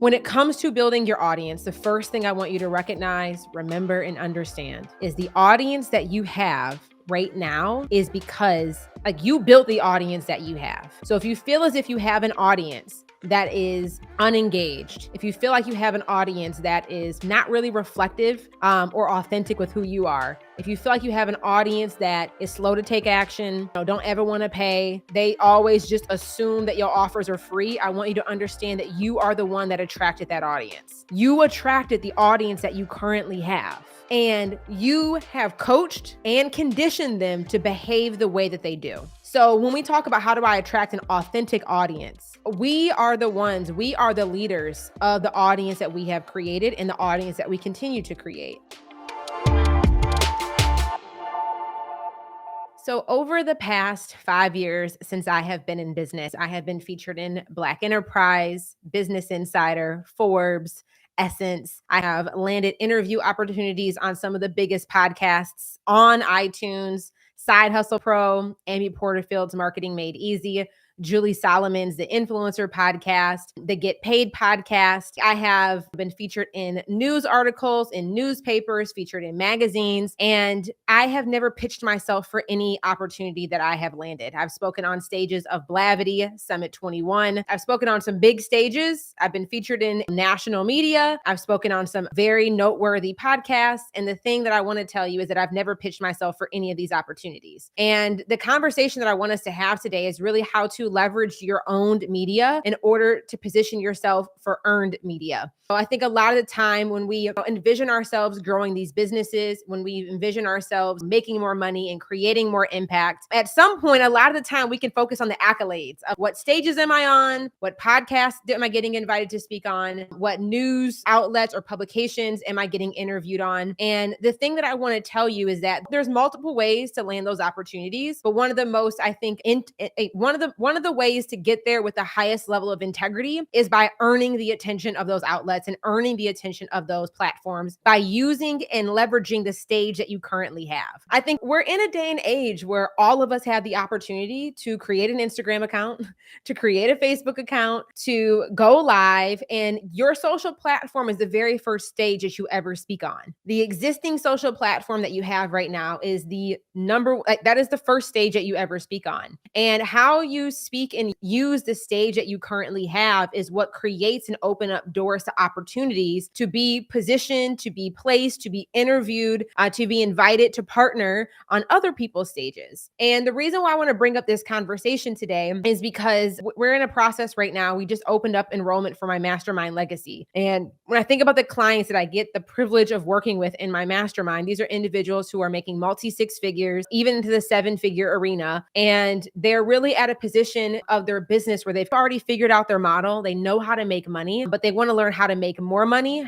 When it comes to building your audience, the first thing I want you to recognize, remember, and understand is the audience that you have right now is because you built the audience that you have. So if you feel as if you have an audience that is unengaged, if you feel like you have an audience that is not really reflective or authentic with who you are, if you feel like you have an audience that is slow to take action, don't ever want to pay, they always just assume that your offers are free, I want you to understand that you are the one that attracted that audience. You attracted the audience that you currently have. And you have coached and conditioned them to behave the way that they do. So when we talk about how do I attract an authentic audience, we are the leaders of the audience that we have created and the audience that we continue to create. So over the past 5 years since I have been in business, I have been featured in Black Enterprise, Business Insider, Forbes, Essence. I have landed interview opportunities on some of the biggest podcasts on iTunes, Side Hustle Pro, Amy Porterfield's Marketing Made Easy, Julie Solomon's The Influencer Podcast, the Get Paid Podcast. I have been featured in news articles, in newspapers, featured in magazines, and I have never pitched myself for any opportunity that I have landed. I've spoken on stages of Blavity, Summit 21. I've spoken on some big stages. I've been featured in national media. I've spoken on some very noteworthy podcasts. And the thing that I want to tell you is that I've never pitched myself for any of these opportunities. And the conversation that I want us to have today is really how to leverage your owned media in order to position yourself for earned media. So I think a lot of the time when we envision ourselves growing these businesses, when we envision ourselves making more money and creating more impact, at some point, a lot of the time we can focus on the accolades of what stages am I on? What podcasts am I getting invited to speak on? What news outlets or publications am I getting interviewed on? And the thing that I want to tell you is that there's multiple ways to land those opportunities, but one of the most, I think, one of the ways to get there with the highest level of integrity is by earning the attention of those outlets and earning the attention of those platforms by using and leveraging the stage that you currently have. I think we're in a day and age where all of us have the opportunity to create an Instagram account, to create a Facebook account, to go live, and your social platform is the very first stage that you ever speak on. The existing social platform that you have right now is that is the first stage that you ever speak on. And how you speak and use the stage that you currently have is what creates and open up doors to opportunities to be positioned, to be placed, to be interviewed, to be invited to partner on other people's stages. And the reason why I want to bring up this conversation today is because we're in a process right now. We just opened up enrollment for my Mastermind Legacy. And when I think about the clients that I get the privilege of working with in my mastermind, these are individuals who are making multi-six figures, even into the 7-figure arena. And they're really at a position of their business where they've already figured out their model. They know how to make money, but they want to learn how to make more money,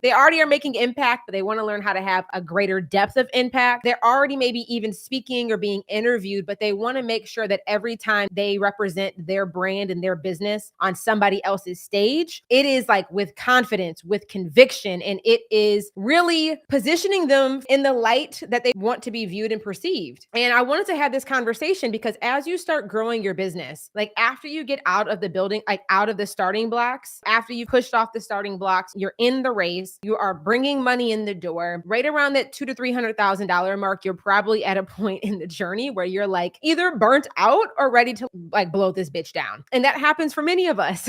they already are making impact, but they want to learn how to have a greater depth of impact. They're already maybe even speaking or being interviewed, but they want to make sure that every time they represent their brand and their business on somebody else's stage, it is like with confidence, with conviction, and it is really positioning them in the light that they want to be viewed and perceived. And I wanted to have this conversation because as you start growing your business, like after you get out of the building, like out of the starting blocks, after you pushed off the starting blocks, you're in the race, you are bringing money in the door, right around that $200,000 to $300,000 mark, you're probably at a point in the journey where you're like either burnt out or ready to like blow this bitch down. And that happens for many of us.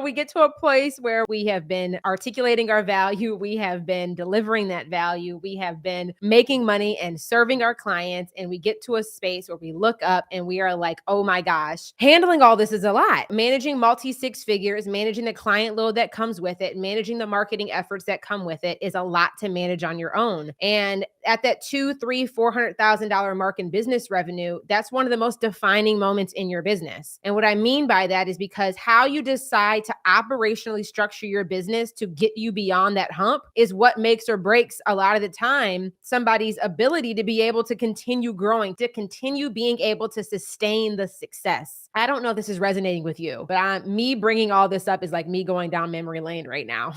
We get to a place where we have been articulating our value. We have been delivering that value. We have been making money and serving our clients. And we get to a space where we look up and we are like, oh my gosh, handling all this is a lot. Managing multi-six figures, managing the client load that comes with it, managing the marketing efforts that come with it is a lot to manage on your own. And at that $200,000, $300,000, $400,000 mark in business revenue, that's one of the most defining moments in your business. And what I mean by that is because how you decide to operationally structure your business to get you beyond that hump is what makes or breaks a lot of the time somebody's ability to be able to continue growing, to continue being able to sustain the success. I don't know if this is resonating with you, but me bringing all this up is like me going down memory lane right now.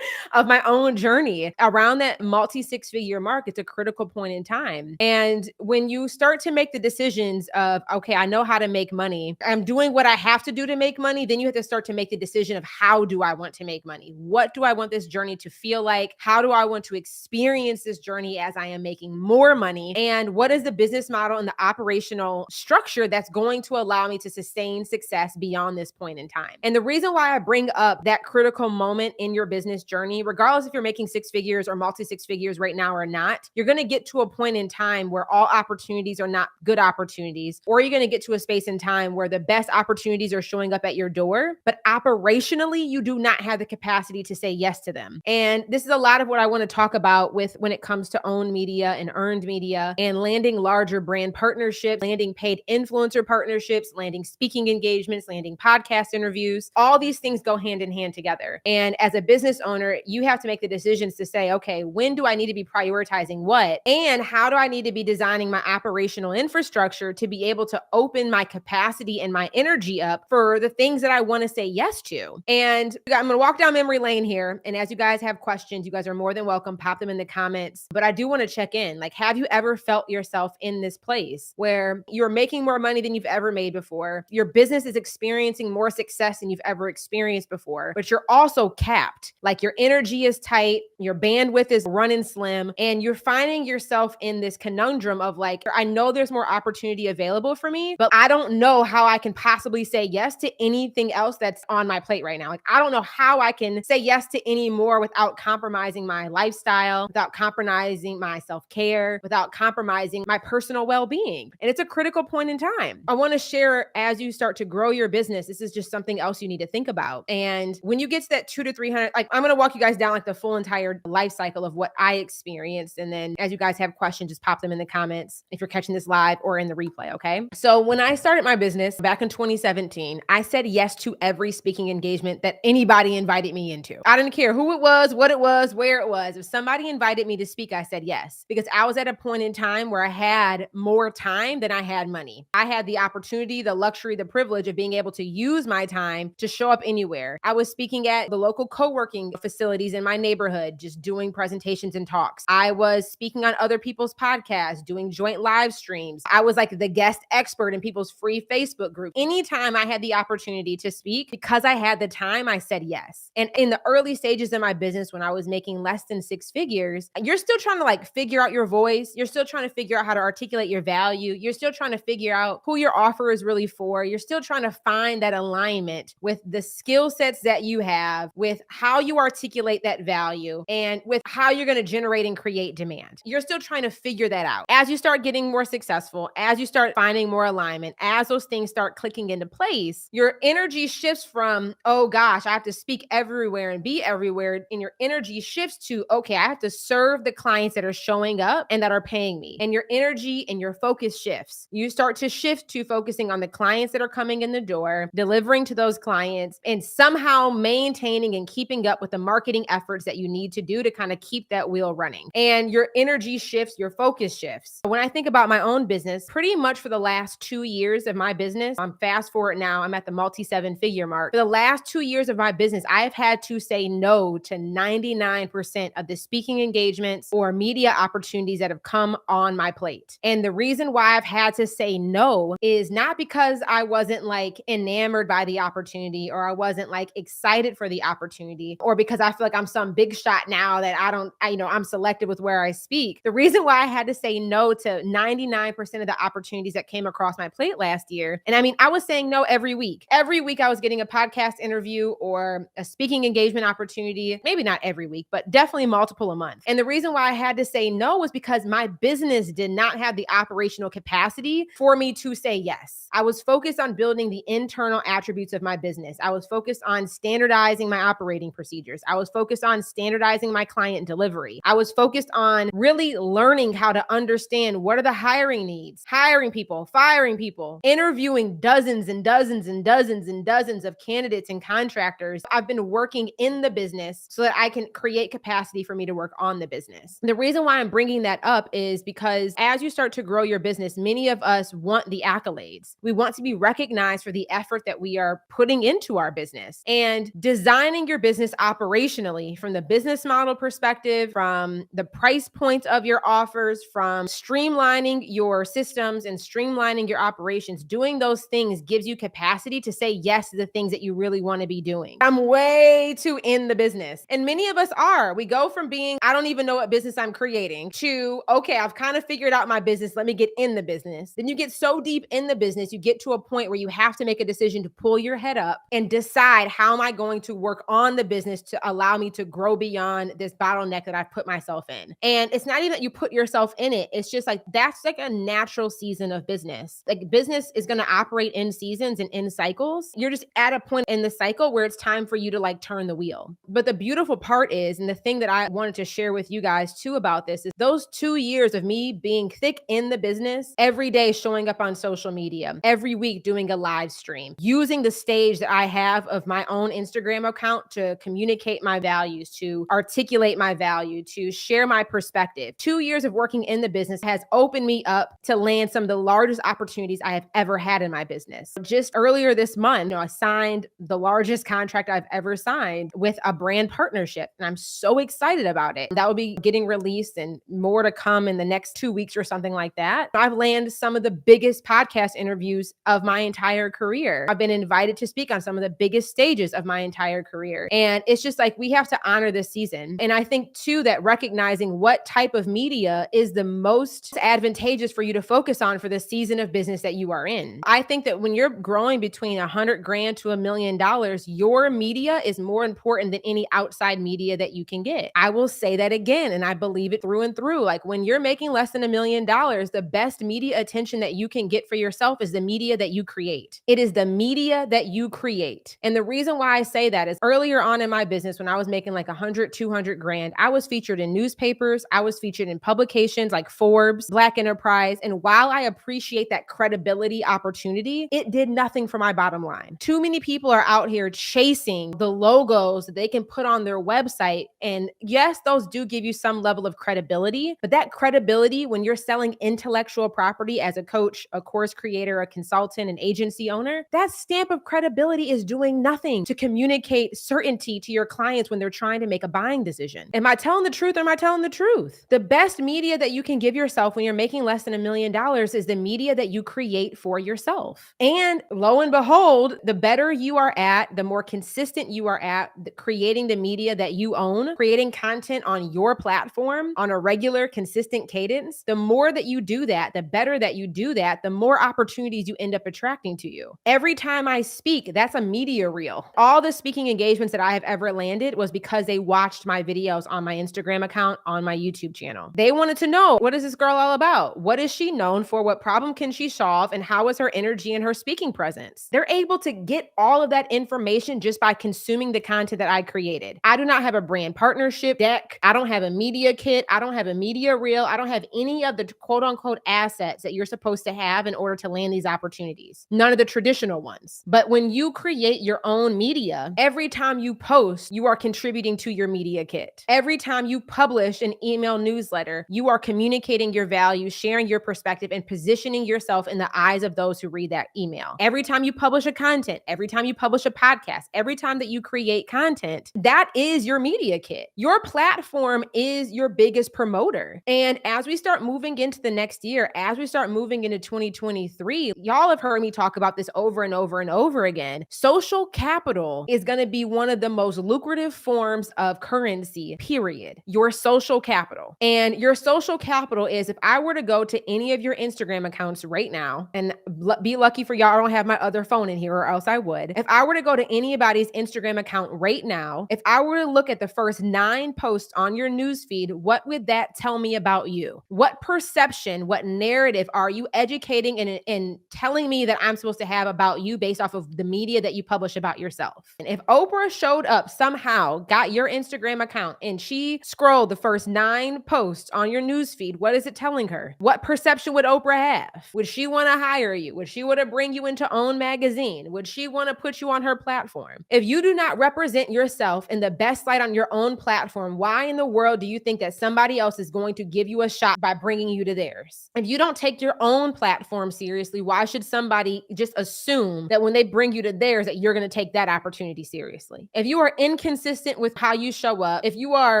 of my own journey. Around that multi six figure mark, it's a critical point in time. And when you start to make the decisions of, okay, I know how to make money, I'm doing what I have to do to make money, then you have to start to make the decision of how do I want to make money? What do I want this journey to feel like? How do I want to experience this journey as I am making more money? And what is the business model and the operational structure that's going to allow me to sustain success beyond this point in time? And the reason why I bring up that critical moment in your business journey, regardless if you're making six figures or multi six figures right now or not, you're going to get to a point in time where all opportunities are not good opportunities, or you're going to get to a space in time where the best opportunities are showing up at your door, but operationally, you do not have the capacity to say yes to them. And this is a lot of what I want to talk about with when it comes to owned media and earned media and landing larger brand partnerships, landing paid influencer partnerships, landing speaking engagements, landing podcast interviews. All these things go hand in hand together. And as a business owner, you have to make the decisions to say, okay, when do I need to be prioritizing what? And how do I need to be designing my operational infrastructure to be able to open my capacity and my energy up for the things that I want to say yes to? And I'm going to walk down memory lane here. And as you guys have questions, you guys are more than welcome. Pop them in the comments. But I do want to check in. Like, have you ever felt yourself in this place where you're making more money than you've ever made before? Your business is experiencing more success than you've ever experienced before, but you're also capped. Like, your energy is tight, your bandwidth is running slim, and you're finding yourself in this conundrum of like, I know there's more opportunity available for me, but I don't know how I can possibly say yes to anything else that's on my plate right now. Like, I don't know how I can say yes to any more without compromising my lifestyle, without compromising my self-care, without compromising my personal well-being. And it's a critical point in time. I want to share, as you start to grow your business, this is just something else you need to think about. And when you get to that 200 to 300, like, I'm going to walk you guys down like the full entire life cycle of what I experienced. And then as you guys have questions, just pop them in the comments if you're catching this live or in the replay. Okay. So when I started my business back in 2017, I said yes to every speaking engagement that anybody invited me into. I didn't care who it was, what it was, where it was. If somebody invited me to speak, I said yes, because I was at a point in time where I had more time than I had money. I had the opportunity, the luxury, the privilege of being able to use my time to show up anywhere. I was speaking at the local co-working facilities in my neighborhood, just doing presentations and talks. I was speaking on other people's podcasts, doing joint live streams. I was like the guest expert in people's free Facebook group. Anytime I had the opportunity to speak, because I had the time, I said yes. And in the early stages of my business, when I was making less than six figures, you're still trying to like figure out your voice. You're still trying to figure out how to articulate your value. You're still trying to figure out who your offer is really for. You're still trying to find that alignment with the skill sets that you have, with how you articulate that value, and with how you're going to generate and create demand. You're still trying to figure that out. As you start getting more successful, as you start finding more alignment, as those things start clicking into place, your energy shifts from, oh gosh, I have to speak everywhere and be everywhere. And your energy shifts to, okay, I have to serve the clients that are showing up and that are paying me. And your energy and your focus shifts. You start to shift to focusing on the clients that are coming in the door, delivering to those clients, and somehow maintaining and keeping up with the marketing efforts that you need to do to kind of keep that wheel running. And your energy shifts, your focus shifts. When I think about my own business, pretty much for the last 2 years of my business, I'm fast forward now, I'm at the multi seven figure mark. For the last 2 years of my business, I have had to say no to 99% of the speaking engagements or media opportunities that have come on my plate. And the reason why I've had to say no is not because I wasn't like enamored by the opportunity, or I wasn't like excited for the opportunity, or because I feel like I'm some big shot now that I'm selective with where I speak. The reason why I had to say no to 99% of the opportunities that came across my plate last year, and I mean, I was saying no every week. Every week I was getting a podcast interview or a speaking engagement opportunity, maybe not every week, but definitely multiple a month. And the reason why I had to say no was because my business did not have the operational capacity for me to say yes. I was focused on building the internal attributes of my business. I was focused on standardizing my operating procedures. I was focused on standardizing my client delivery. I was focused on really learning how to understand what are the hiring needs, hiring people, firing people, interviewing dozens and dozens and dozens and dozens of candidates and contractors. I've been working in the business so that I can create capacity for me to work on the business. The reason why I'm bringing that up is because as you start to grow your business, many of us want the accolades. We want to be recognized for the effort that we are putting into our business. And designing your business operationally operationally, from the business model perspective, from the price points of your offers, from streamlining your systems and streamlining your operations, doing those things gives you capacity to say yes to the things that you really want to be doing. I'm way too in the business. And many of us are. We go from being, I don't even know what business I'm creating, to, okay, I've kind of figured out my business. Let me get in the business. Then you get so deep in the business, you get to a point where you have to make a decision to pull your head up and decide, how am I going to work on the business to allow me to grow beyond this bottleneck that I've put myself in. And it's not even that you put yourself in it. It's just like, that's like a natural season of business. Like, business is going to operate in seasons and in cycles. You're just at a point in the cycle where it's time for you to like turn the wheel. But the beautiful part is, and the thing that I wanted to share with you guys too about this, is those 2 years of me being thick in the business, every day showing up on social media, every week doing a live stream, using the stage that I have of my own Instagram account to communicate my values, to articulate my value, to share my perspective. 2 years of working in the business has opened me up to land some of the largest opportunities I have ever had in my business. Just earlier this month, I signed the largest contract I've ever signed with a brand partnership, and I'm so excited about it. That will be getting released and more to come in the next 2 weeks or something like that. I've landed some of the biggest podcast interviews of my entire career. I've been invited to speak on some of the biggest stages of my entire career. And it's just like, we have to honor this season. And I think too, that recognizing what type of media is the most advantageous for you to focus on for the season of business that you are in. I think that when you're growing between $100,000 to $1 million, your media is more important than any outside media that you can get. I will say that again, and I believe it through and through. Like, when you're making less than $1 million, the best media attention that you can get for yourself is the media that you create. It is the media that you create. And the reason why I say that is, earlier on in my business, when I was making like 100, 200 grand, I was featured in newspapers. I was featured in publications like Forbes, Black Enterprise. And while I appreciate that credibility opportunity, it did nothing for my bottom line. Too many people are out here chasing the logos that they can put on their website. And yes, those do give you some level of credibility, but that credibility, when you're selling intellectual property as a coach, a course creator, a consultant, an agency owner, that stamp of credibility is doing nothing to communicate certainty to your clients when they're trying to make a buying decision. Am I telling the truth or am I telling the truth? The best media that you can give yourself when you're making less than $1 million is the media that you create for yourself. And lo and behold, the better you are at, the more consistent you are at creating the media that you own, creating content on your platform on a regular, consistent cadence, the more that you do that, the better that you do that, the more opportunities you end up attracting to you. Every time I speak, that's a media reel. All the speaking engagements that I have ever landed was because they watched my videos on my Instagram account, on my YouTube channel. They wanted to know, what is this girl all about? What is she known for? What problem can she solve? And how is her energy and her speaking presence? They're able to get all of that information just by consuming the content that I created. I do not have a brand partnership deck. I don't have a media kit. I don't have a media reel. I don't have any of the quote unquote assets that you're supposed to have in order to land these opportunities. None of the traditional ones. But when you create your own media, every time you post, you are contributing to your media kit. Every time you publish an email newsletter, you are communicating your values, sharing your perspective, and positioning yourself in the eyes of those who read that email. Every time you publish a content, every time you publish a podcast, every time that you create content, that is your media kit. Your platform is your biggest promoter. And as we start moving into the next year, as we start moving into 2023, y'all have heard me talk about this over and over and over again. Social capital is going to be one of the most lucrative forms of currency, period. Your social capital. And your social capital is, if I were to go to any of your Instagram accounts right now, and be lucky for y'all, I don't have my other phone in here or else I would. If I were to go to anybody's Instagram account right now, if I were to look at the first 9 posts on your newsfeed, what would that tell me about you? What perception, what narrative are you educating and telling me that I'm supposed to have about you based off of the media that you publish about yourself? And if Oprah showed up somehow, got your Instagram account, and she scrolled the first 9 posts on your newsfeed, what is it telling her? What perception would Oprah have? Would she want to hire you? Would she want to bring you into OWN magazine? Would she want to put you on her platform? If you do not represent yourself in the best light on your own platform, why in the world do you think that somebody else is going to give you a shot by bringing you to theirs? If you don't take your own platform seriously, why should somebody just assume that when they bring you to theirs that you're going to take that opportunity seriously? If you are inconsistent inconsistent with how you show up, if you are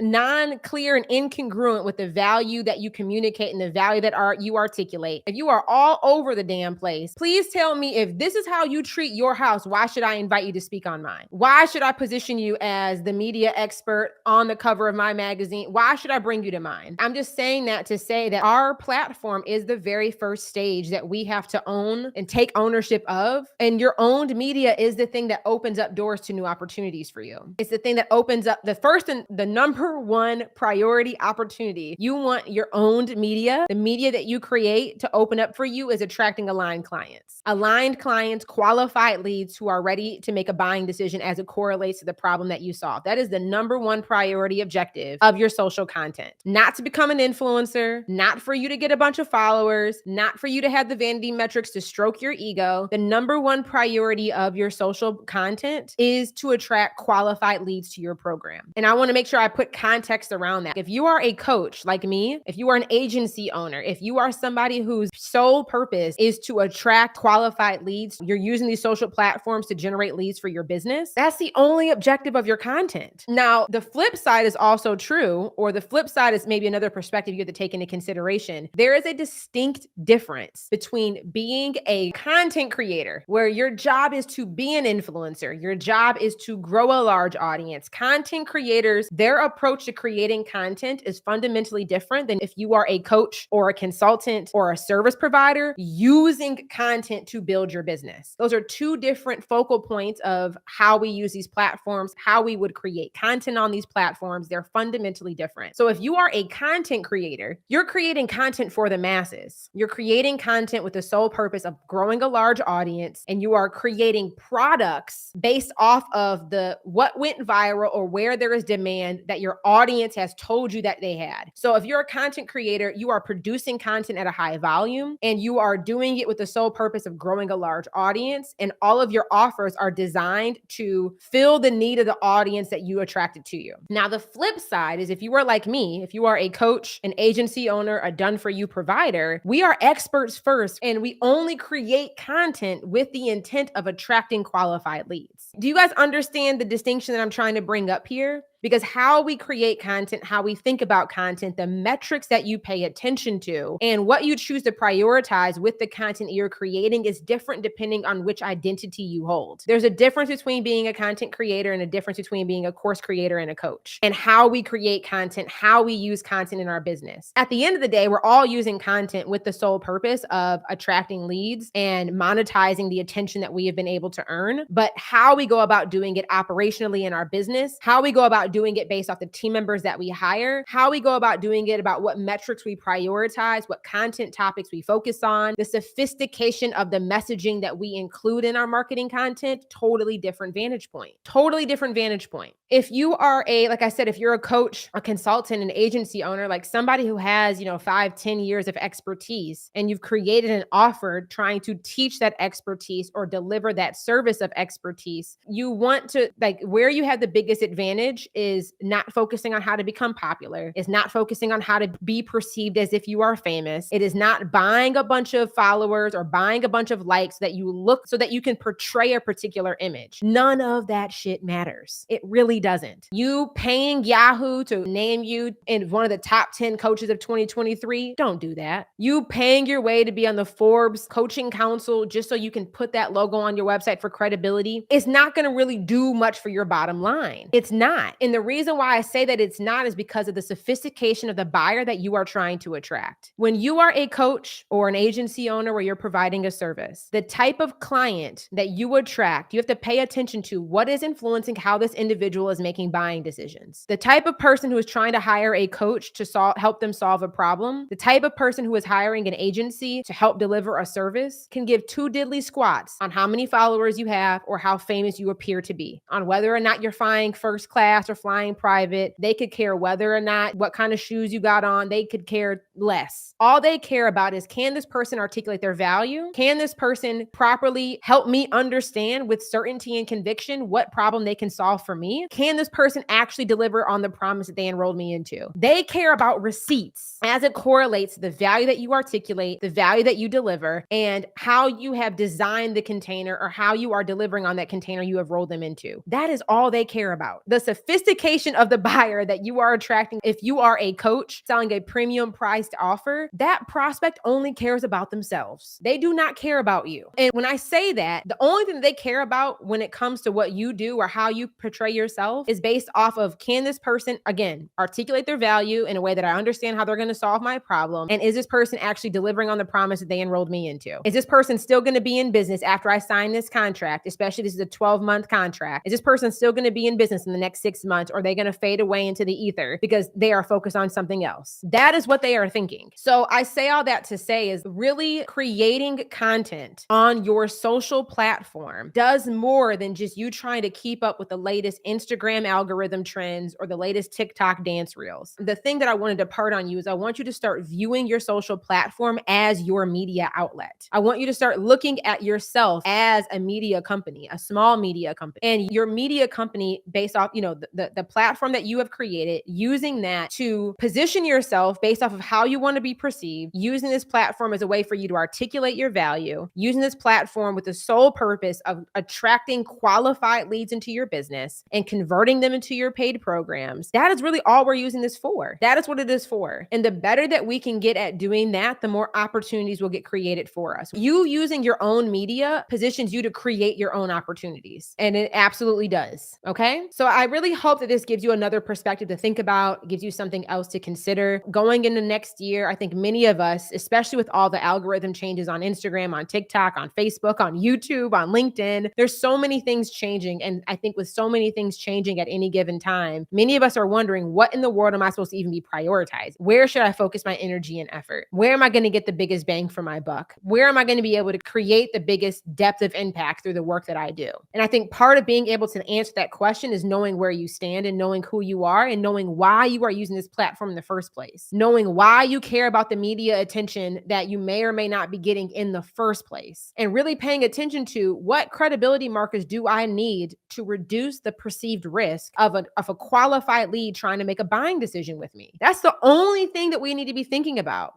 non-clear and incongruent with the value that you communicate and the value that you articulate, if you are all over the damn place, please tell me, if this is how you treat your house, why should I invite you to speak on mine? Why should I position you as the media expert on the cover of my magazine? Why should I bring you to mine? I'm just saying that to say that our platform is the very first stage that we have to own and take ownership of. And your owned media is the thing that opens up doors to new opportunities for you. It's the thing that opens up the first and the number one priority opportunity. You want your owned media, the media that you create, to open up for you is attracting aligned clients. Aligned clients, qualified leads who are ready to make a buying decision as it correlates to the problem that you solve. That is the number one priority objective of your social content. Not to become an influencer, not for you to get a bunch of followers, not for you to have the vanity metrics to stroke your ego. The number one priority of your social content is to attract qualified leads to your program. And I want to make sure I put context around that. If you are a coach like me, if you are an agency owner, if you are somebody whose sole purpose is to attract qualified leads, you're using these social platforms to generate leads for your business, that's the only objective of your content. Now, the flip side is also true, or the flip side is maybe another perspective you have to take into consideration. There is a distinct difference between being a content creator, where your job is to be an influencer, your job is to grow a large audience. Content creators, their approach to creating content is fundamentally different than if you are a coach or a consultant or a service provider using content to build your business. Those are two different focal points of how we use these platforms, how we would create content on these platforms. They're fundamentally different. So if you are a content creator, you're creating content for the masses. You're creating content with the sole purpose of growing a large audience, and you are creating products based off of what went viral or where there is demand that your audience has told you that they had. So if you're a content creator, you are producing content at a high volume, and you are doing it with the sole purpose of growing a large audience, and all of your offers are designed to fill the need of the audience that you attracted to you. Now, the flip side is, if you are like me, if you are a coach, an agency owner, a done-for-you provider, we are experts first, and we only create content with the intent of attracting qualified leads. Do you guys understand the distinction that I'm trying to bring up here? Because how we create content, how we think about content, the metrics that you pay attention to, and what you choose to prioritize with the content you're creating is different depending on which identity you hold. There's a difference between being a content creator and a difference between being a course creator and a coach, and how we create content, how we use content in our business. At the end of the day, we're all using content with the sole purpose of attracting leads and monetizing the attention that we have been able to earn. But how we go about doing it operationally in our business, how we go about doing it based off the team members that we hire, how we go about doing it, about what metrics we prioritize, what content topics we focus on, the sophistication of the messaging that we include in our marketing content, totally different vantage point. Totally different vantage point. If you are like I said, if you're a coach, a consultant, an agency owner, like somebody who has, 5-10 years of expertise, and you've created an offer trying to teach that expertise or deliver that service of expertise, you want to, where you have the biggest advantage is not focusing on how to become popular. It's not focusing on how to be perceived as if you are famous. It is not buying a bunch of followers or buying a bunch of likes so that you can portray a particular image. None of that shit matters. It really doesn't. You paying Yahoo to name you in one of the top 10 coaches of 2023, don't do that. You paying your way to be on the Forbes Coaching Council just so you can put that logo on your website for credibility, it's not going to really do much for your bottom line. It's not. And the reason why I say that it's not is because of the sophistication of the buyer that you are trying to attract. When you are a coach or an agency owner where you're providing a service, the type of client that you attract, you have to pay attention to what is influencing how this individual is making buying decisions. The type of person who is trying to hire a coach to help them solve a problem, the type of person who is hiring an agency to help deliver a service can give two diddly squats on how many followers you have or how famous you appear to be, on whether or not you're flying first class or flying private. They could care whether or not what kind of shoes you got on. They could care less. All they care about is, can this person articulate their value? Can this person properly help me understand with certainty and conviction what problem they can solve for me? can this person actually deliver on the promise that they enrolled me into? They care about receipts as it correlates to the value that you articulate, the value that you deliver, and how you have designed the container or how you are delivering on that container you have rolled them into. That is all they care about. The sophistication of the buyer that you are attracting, if you are a coach selling a premium priced offer, that prospect only cares about themselves. They do not care about you. And when I say that, the only thing they care about when it comes to what you do or how you portray yourself is based off of, can this person, again, articulate their value in a way that I understand how they're going to solve my problem? And is this person actually delivering on the promise that they enrolled me into? Is this person still going to be in business after I sign this contract? Especially this is a 12-month contract. Is this person still going to be in business in the next 6 months? Or are they going to fade away into the ether because they are focused on something else? That is what they are thinking. So I say all that to say is really creating content on your social platform does more than just you trying to keep up with the latest Instagram algorithm trends or the latest TikTok dance reels. The thing that I want to depart on you is I want you to start viewing your social platform as your media outlet. I want you to start looking at yourself as a media company, a small media company, and your media company based off, the platform that you have created, using that to position yourself based off of how you want to be perceived, using this platform as a way for you to articulate your value, using this platform with the sole purpose of attracting qualified leads into your business and converting them into your paid programs. That is really all we're using this for. That is what it is for. And the better that we can get at doing that, the more opportunities will get created for us. You using your own media positions you to create your own opportunities. And it absolutely does. Okay. So I really hope that this gives you another perspective to think about, gives you something else to consider going into next year. I think many of us, especially with all the algorithm changes on Instagram, on TikTok, on Facebook, on YouTube, on LinkedIn, there's so many things changing. And I think with so many things changing at any given time, many of us are wondering, what in the world am I supposed to even be prioritized? Where should I focus my energy and effort? Where am I going to get the biggest bang for my buck? Where am I going to be able to create the biggest depth of impact through the work that I do? And I think part of being able to answer that question is knowing where you stand and knowing who you are and knowing why you are using this platform in the first place, knowing why you care about the media attention that you may or may not be getting in the first place, and really paying attention to what credibility markers do I need to reduce the perceived risk of a qualified lead trying to make a buying decision with me. That's the only thing that we need to be thinking about.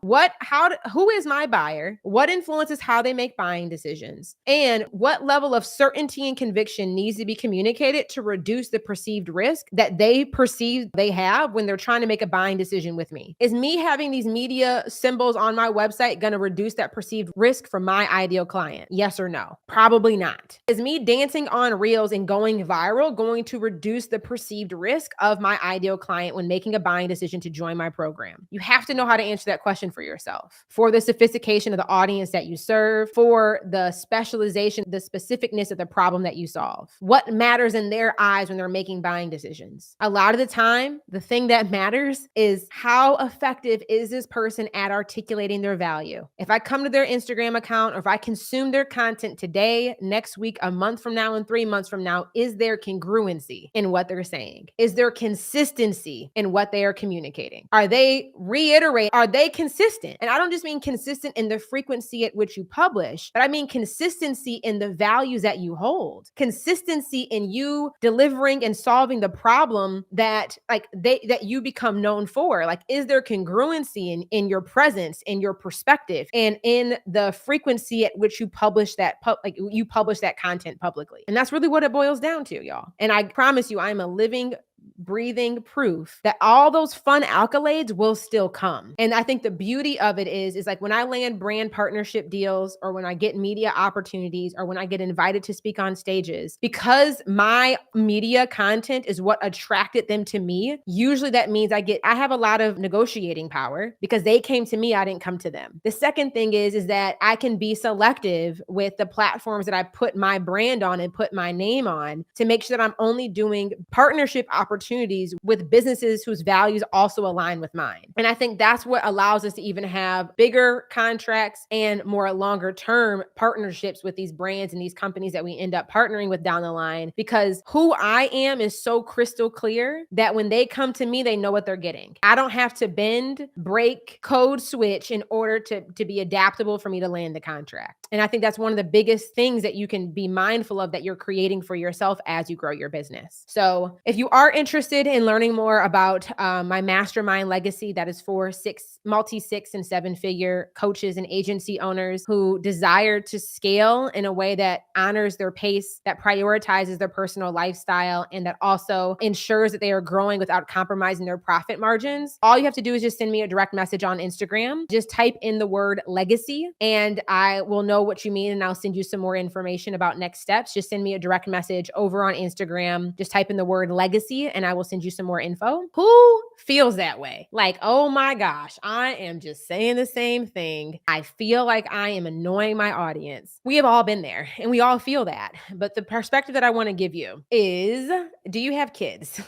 Who is my buyer? What influences how they make buying decisions? And what level of certainty and conviction needs to be communicated to reduce the perceived risk that they perceive they have when they're trying to make a buying decision with me? Is me having these media symbols on my website going to reduce that perceived risk for my ideal client? Yes or no? Probably not. Is me dancing on reels and going viral going to reduce the perceived risk of my ideal client when making a buying decision to join my program? You have to know how to answer that question for yourself, for the sophistication of the audience that you serve, for the specialization, the specificness of the problem that you solve. What matters in their eyes when they're making buying decisions? A lot of the time, the thing that matters is how effective is this person at articulating their value. If I come to their Instagram account or if I consume their content today, next week, a month from now, and 3 months from now, is there congruency in what they're saying? Is there consistency in what they are communicating? Are they consistent? And I don't just mean consistent in the frequency at which you publish, but I mean consistency in the values that you hold, consistency in you delivering and solving the problem that you become known for. Like, is there congruency in your presence, in your perspective, and in the frequency at which you publish that content publicly? And that's really what it boils down to, y'all. And I promise you, I'm a living, breathing proof that all those fun accolades will still come. And I think the beauty of it is like when I land brand partnership deals or when I get media opportunities or when I get invited to speak on stages, because my media content is what attracted them to me, usually that means I have a lot of negotiating power because they came to me, I didn't come to them. The second thing is that I can be selective with the platforms that I put my brand on and put my name on to make sure that I'm only doing partnership opportunities opportunities with businesses whose values also align with mine. And I think that's what allows us to even have bigger contracts and more longer term partnerships with these brands and these companies that we end up partnering with down the line, because who I am is so crystal clear that when they come to me, they know what they're getting. I don't have to bend, break, code switch in order to be adaptable for me to land the contract. And I think that's one of the biggest things that you can be mindful of that you're creating for yourself as you grow your business. So if you are interested in learning more about my mastermind legacy, that is for multi-six and seven-figure coaches and agency owners who desire to scale in a way that honors their pace, that prioritizes their personal lifestyle, and that also ensures that they are growing without compromising their profit margins, all you have to do is just send me a direct message on Instagram. Just type in the word legacy and I will know what you mean, and I'll send you some more information about next steps. Just send me a direct message over on Instagram. Just type in the word legacy and I will send you some more info. Who feels that way? Like, oh my gosh, I am just saying the same thing. I feel like I am annoying my audience. We have all been there and we all feel that. But the perspective that I want to give you is, do you have kids?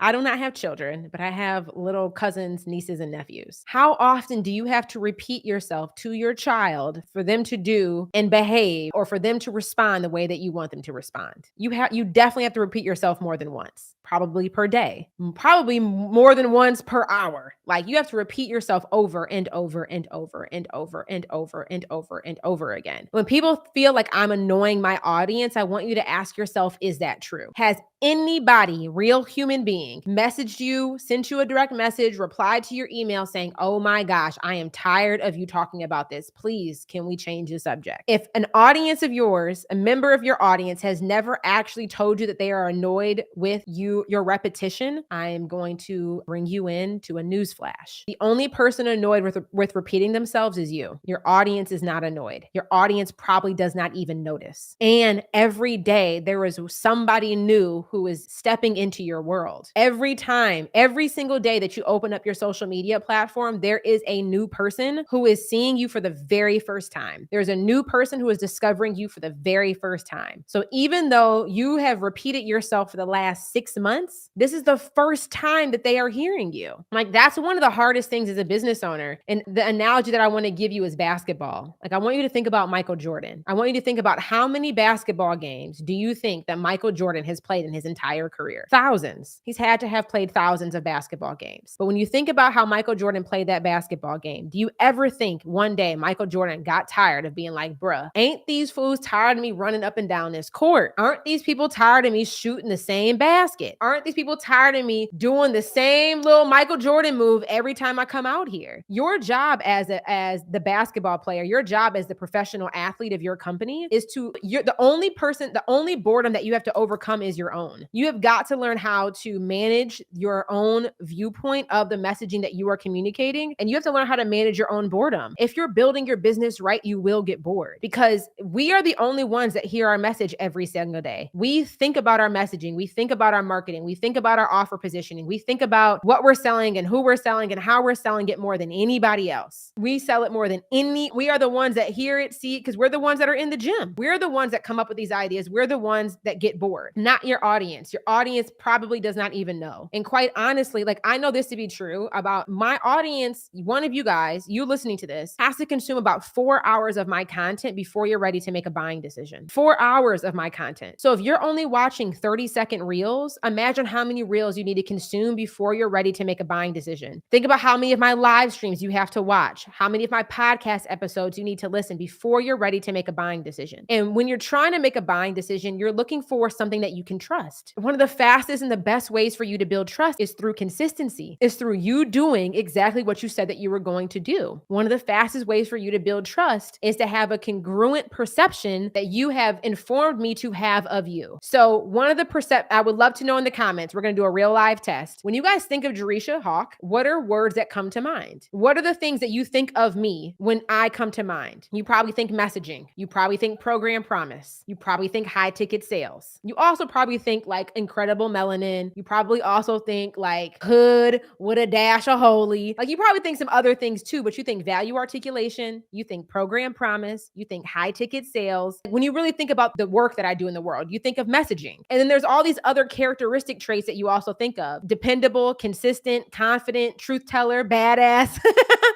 I do not have children, but I have little cousins, nieces, and nephews. How often do you have to repeat yourself to your child for them to do and behave, or for them to respond the way that you want them to respond? You definitely have to repeat yourself more than once, probably per day, probably more than once per hour. Like, you have to repeat yourself over and over and over and over and over and over and over again. When people feel like I'm annoying my audience, I want you to ask yourself, is that true? Has anybody, real human being, messaged you, sent you a direct message, replied to your email saying, oh my gosh, I am tired of you talking about this. Please, can we change the subject? If an audience of yours, a member of your audience, has never actually told you that they are annoyed with your repetition, I am going to bring you in to a newsflash. The only person annoyed with repeating themselves is you. Your audience is not annoyed. Your audience probably does not even notice. And every day there is somebody new who is stepping into your world. Every time, every single day that you open up your social media platform, there is a new person who is seeing you for the very first time. There's a new person who is discovering you for the very first time. So even though you have repeated yourself for the last 6 months, this is the first time that they are hearing you. Like, that's one of the hardest things as a business owner. And the analogy that I want to give you is basketball. Like, I want you to think about Michael Jordan. I want you to think about how many basketball games do you think that Michael Jordan has played in his entire career? Thousands. He's had to have played thousands of basketball games. But when you think about how Michael Jordan played that basketball game, do you ever think one day Michael Jordan got tired of being like, bruh, ain't these fools tired of me running up and down this court? Aren't these people tired of me shooting the same basket? Aren't these people tired of me doing the same little Michael Jordan move every time I come out here? Your job as the basketball player, your job as the professional athlete of your company is you're the only boredom that you have to overcome is your own. You have got to learn how to manage your own viewpoint of the messaging that you are communicating, and you have to learn how to manage your own boredom. If you're building your business right, you will get bored, because we are the only ones that hear our message every single day. We think about our messaging, we think about our marketing, we think about our offer positioning, we think about what we're selling and who we're selling and how we're selling it more than anybody else. We sell it more than we are the ones that hear it, see it, because we're the ones that are in the gym. We're the ones that come up with these ideas. We're the ones that get bored, not your audience. Your audience probably does not even know. And quite honestly, like, I know this to be true about my audience. One of you guys, you listening to this, has to consume about 4 hours of my content before you're ready to make a buying decision. 4 hours of my content. So if you're only watching 30-second reels, imagine how many reels you need to consume before you're ready to make a buying decision. Think about how many of my live streams you have to watch, how many of my podcast episodes you need to listen before you're ready to make a buying decision. And when you're trying to make a buying decision, you're looking for something that you can trust. One of the fastest and the best ways for you to build trust is through consistency, is through you doing exactly what you said that you were going to do. One of the fastest ways for you to build trust is to have a congruent perception that you have informed me to have of you. So one of the I would love to know in the comments, we're going to do a real live test. When you guys think of Jerisha Hawk, what are words that come to mind? What are the things that you think of me when I come to mind? You probably think messaging. You probably think program promise. You probably think high ticket sales. You also probably think like incredible melanin feminine. You probably also think like hood with a dash of holy. Like you probably think some other things too, but you think value articulation, you think program promise, you think high ticket sales. When you really think about the work that I do in the world, you think of messaging. And then there's all these other characteristic traits that you also think of: dependable, consistent, confident, truth teller, badass.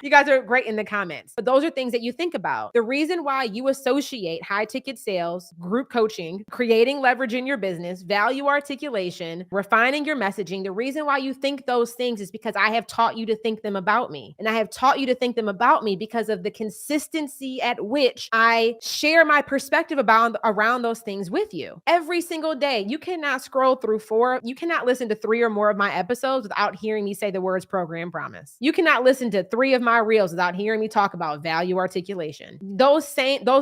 You guys are great in the comments. But those are things that you think about. The reason why you associate high ticket sales, group coaching, creating leverage in your business, value articulation, refining your messaging, the reason why you think those things is because I have taught you to think them about me. And I have taught you to think them about me because of the consistency at which I share my perspective around those things with you. Every single day, you cannot scroll through you cannot listen to 3 or more of my episodes without hearing me say the words program promise. You cannot listen to 3 of my reels without hearing me talk about value articulation. Those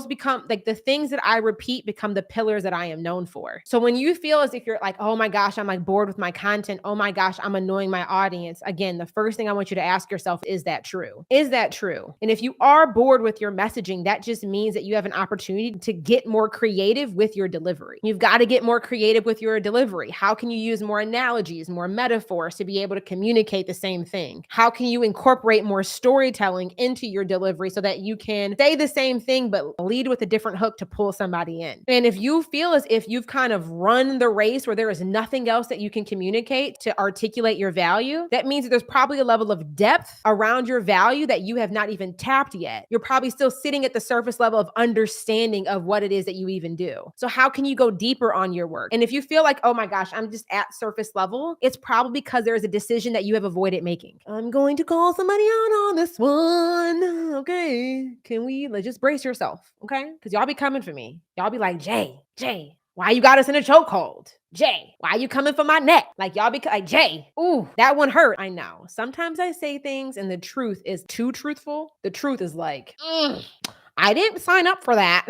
become like the things that I repeat become the pillars that I am known for. So when you feel as if you're like, oh my gosh, I'm like bored with my content. Oh my gosh, I'm annoying my audience. Again, the first thing I want you to ask yourself, is that true? Is that true? And if you are bored with your messaging, that just means that you have an opportunity to get more creative with your delivery. You've got to get more creative with your delivery. How can you use more analogies, more metaphors to be able to communicate the same thing? How can you incorporate more storytelling into your delivery so that you can say the same thing, but lead with a different hook to pull somebody in? And if you feel as if you've kind of run the race where there is nothing else that you can communicate to articulate your value, that means that there's probably a level of depth around your value that you have not even tapped yet. You're probably still sitting at the surface level of understanding of what it is that you even do. So how can you go deeper on your work? And if you feel like, oh my gosh, I'm just at surface level, it's probably because there is a decision that you have avoided making. I'm going to call somebody out on this one. Okay. Let's just brace yourself. Okay. Because y'all be coming for me. Y'all be like, Jay, why you got us in a chokehold? Jay, why you coming for my neck? Like y'all be like, Jay, ooh, that one hurt. I know. Sometimes I say things and the truth is too truthful. The truth is like, I didn't sign up for that.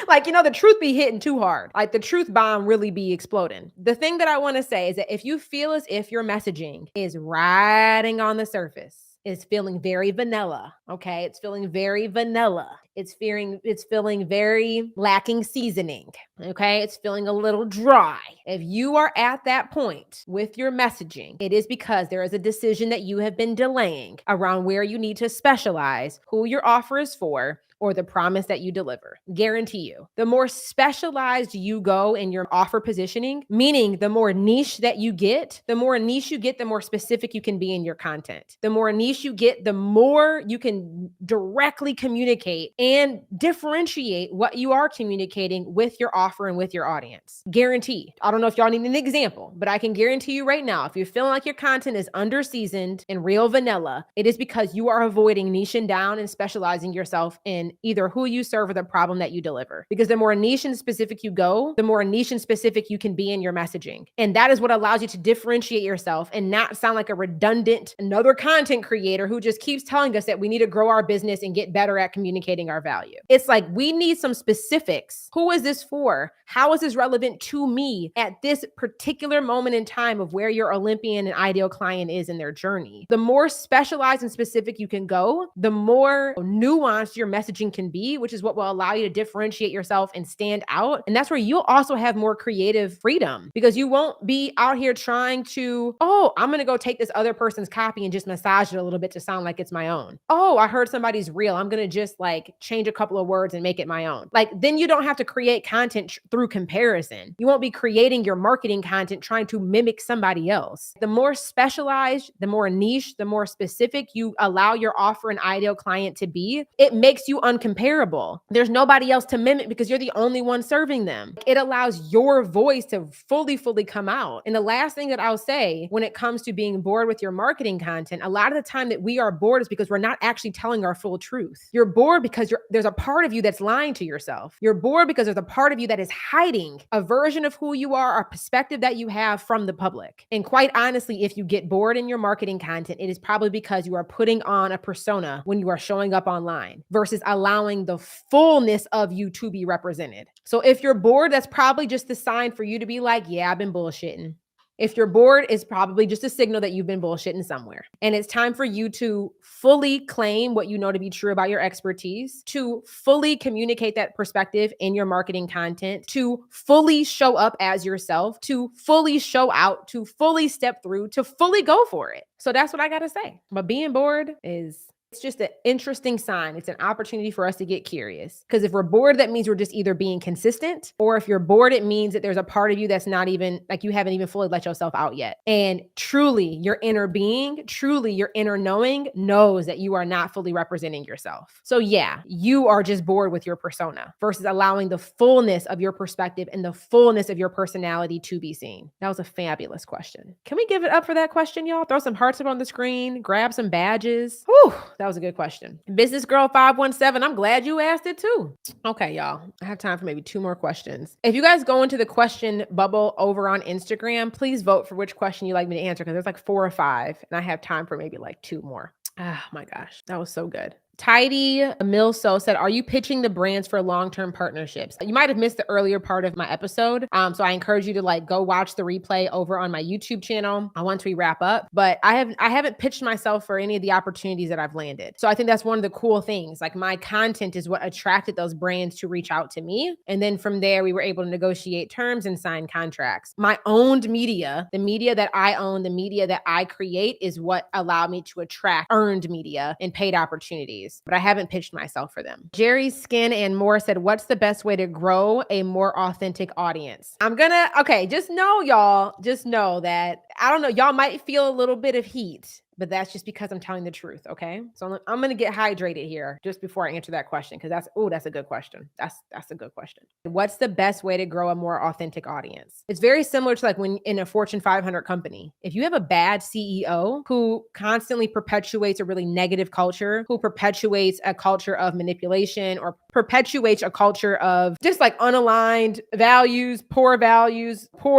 Like, the truth be hitting too hard. Like the truth bomb really be exploding. The thing that I want to say is that if you feel as if your messaging is riding on the surface, is feeling very vanilla. Okay. It's feeling very vanilla. It's feeling very lacking seasoning. Okay. It's feeling a little dry. If you are at that point with your messaging, it is because there is a decision that you have been delaying around where you need to specialize, who your offer is for, or the promise that you deliver. Guarantee you, the more specialized you go in your offer positioning, meaning the more niche that you get, the more specific you can be in your content. The more niche you get, the more you can directly communicate and differentiate what you are communicating with your offer and with your audience. Guarantee. I don't know if y'all need an example, but I can guarantee you right now, if you're feeling like your content is under-seasoned and real vanilla, it is because you are avoiding niching down and specializing yourself in either who you serve or the problem that you deliver. Because the more niche and specific you go, the more niche and specific you can be in your messaging. And that is what allows you to differentiate yourself and not sound like a redundant, another content creator who just keeps telling us that we need to grow our business and get better at communicating our value. It's like, we need some specifics. Who is this for? How is this relevant to me at this particular moment in time of where your Olympian and ideal client is in their journey? The more specialized and specific you can go, the more nuanced your messaging can be, which is what will allow you to differentiate yourself and stand out. And that's where you'll also have more creative freedom, because you won't be out here trying to, oh, I'm going to go take this other person's copy and just massage it a little bit to sound like it's my own. Oh, I heard somebody's reel. I'm going to just like change a couple of words and make it my own. Like, then you don't have to create content through comparison. You won't be creating your marketing content trying to mimic somebody else. The more specialized, the more niche, the more specific you allow your offer and ideal client to be, it makes you uncomparable. There's nobody else to mimic because you're the only one serving them. It allows your voice to fully come out. And the last thing that I'll say when it comes to being bored with your marketing content, a lot of the time that we are bored is because we're not actually telling our full truth. You're bored because there's a part of you that's lying to yourself. You're bored because there's a part of you that is hiding a version of who you are, a perspective that you have from the public. And quite honestly, if you get bored in your marketing content, it is probably because you are putting on a persona when you are showing up online versus allowing the fullness of you to be represented. So if you're bored, that's probably just the sign for you to be like, yeah, I've been bullshitting. If you're bored, it's probably just a signal that you've been bullshitting somewhere. And it's time for you to fully claim what you know to be true about your expertise, to fully communicate that perspective in your marketing content, to fully show up as yourself, to fully show out, to fully step through, to fully go for it. So that's what I got to say. But being bored it's just an interesting sign. It's an opportunity for us to get curious. Because if we're bored, that means we're just either being consistent, or if you're bored, it means that there's a part of you that's not even, like, you haven't even fully let yourself out yet. And truly, your inner being, truly your inner knowing knows that you are not fully representing yourself. So yeah, you are just bored with your persona versus allowing the fullness of your perspective and the fullness of your personality to be seen. That was a fabulous question. Can we give it up for that question, y'all? Throw some hearts up on the screen, grab some badges. Whew. That was a good question. Business Girl 517, I'm glad you asked it too. Okay, y'all. I have time for maybe 2 more questions. If you guys go into the question bubble over on Instagram, please vote for which question you'd like me to answer, because there's like 4 or 5, and I have time for maybe like 2 more. Oh my gosh, that was so good. Tidy Milso said, are you pitching the brands for long-term partnerships? You might have missed the earlier part of my episode. So I encourage you to go watch the replay over on my YouTube channel once we wrap up. But I haven't pitched myself for any of the opportunities that I've landed. So I think that's one of the cool things. Like, my content is what attracted those brands to reach out to me. And then from there, we were able to negotiate terms and sign contracts. My owned media, the media that I own, the media that I create, is what allowed me to attract earned media and paid opportunities. But I haven't pitched myself for them. Jerry Skin and More said, what's the best way to grow a more authentic audience? Just know that, I don't know, y'all might feel a little bit of heat, but that's just because I'm telling the truth, okay? So I'm going to get hydrated here just before I answer that question, because that's a good question. That's a good question. What's the best way to grow a more authentic audience? It's very similar to like when in a Fortune 500 company, if you have a bad CEO who constantly perpetuates a really negative culture, who perpetuates a culture of manipulation, or perpetuates a culture of just like unaligned values, poor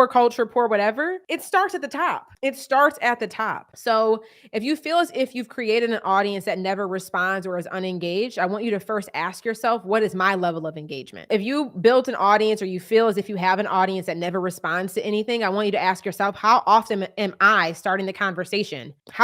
culture, poor whatever, it starts at the top. So if you feel as if you've created an audience that never responds or is unengaged, I want you to first ask yourself, what is my level of engagement? If you built an audience, or you feel as if you have an audience that never responds to anything, I want you to ask yourself, how often am I starting the conversation? If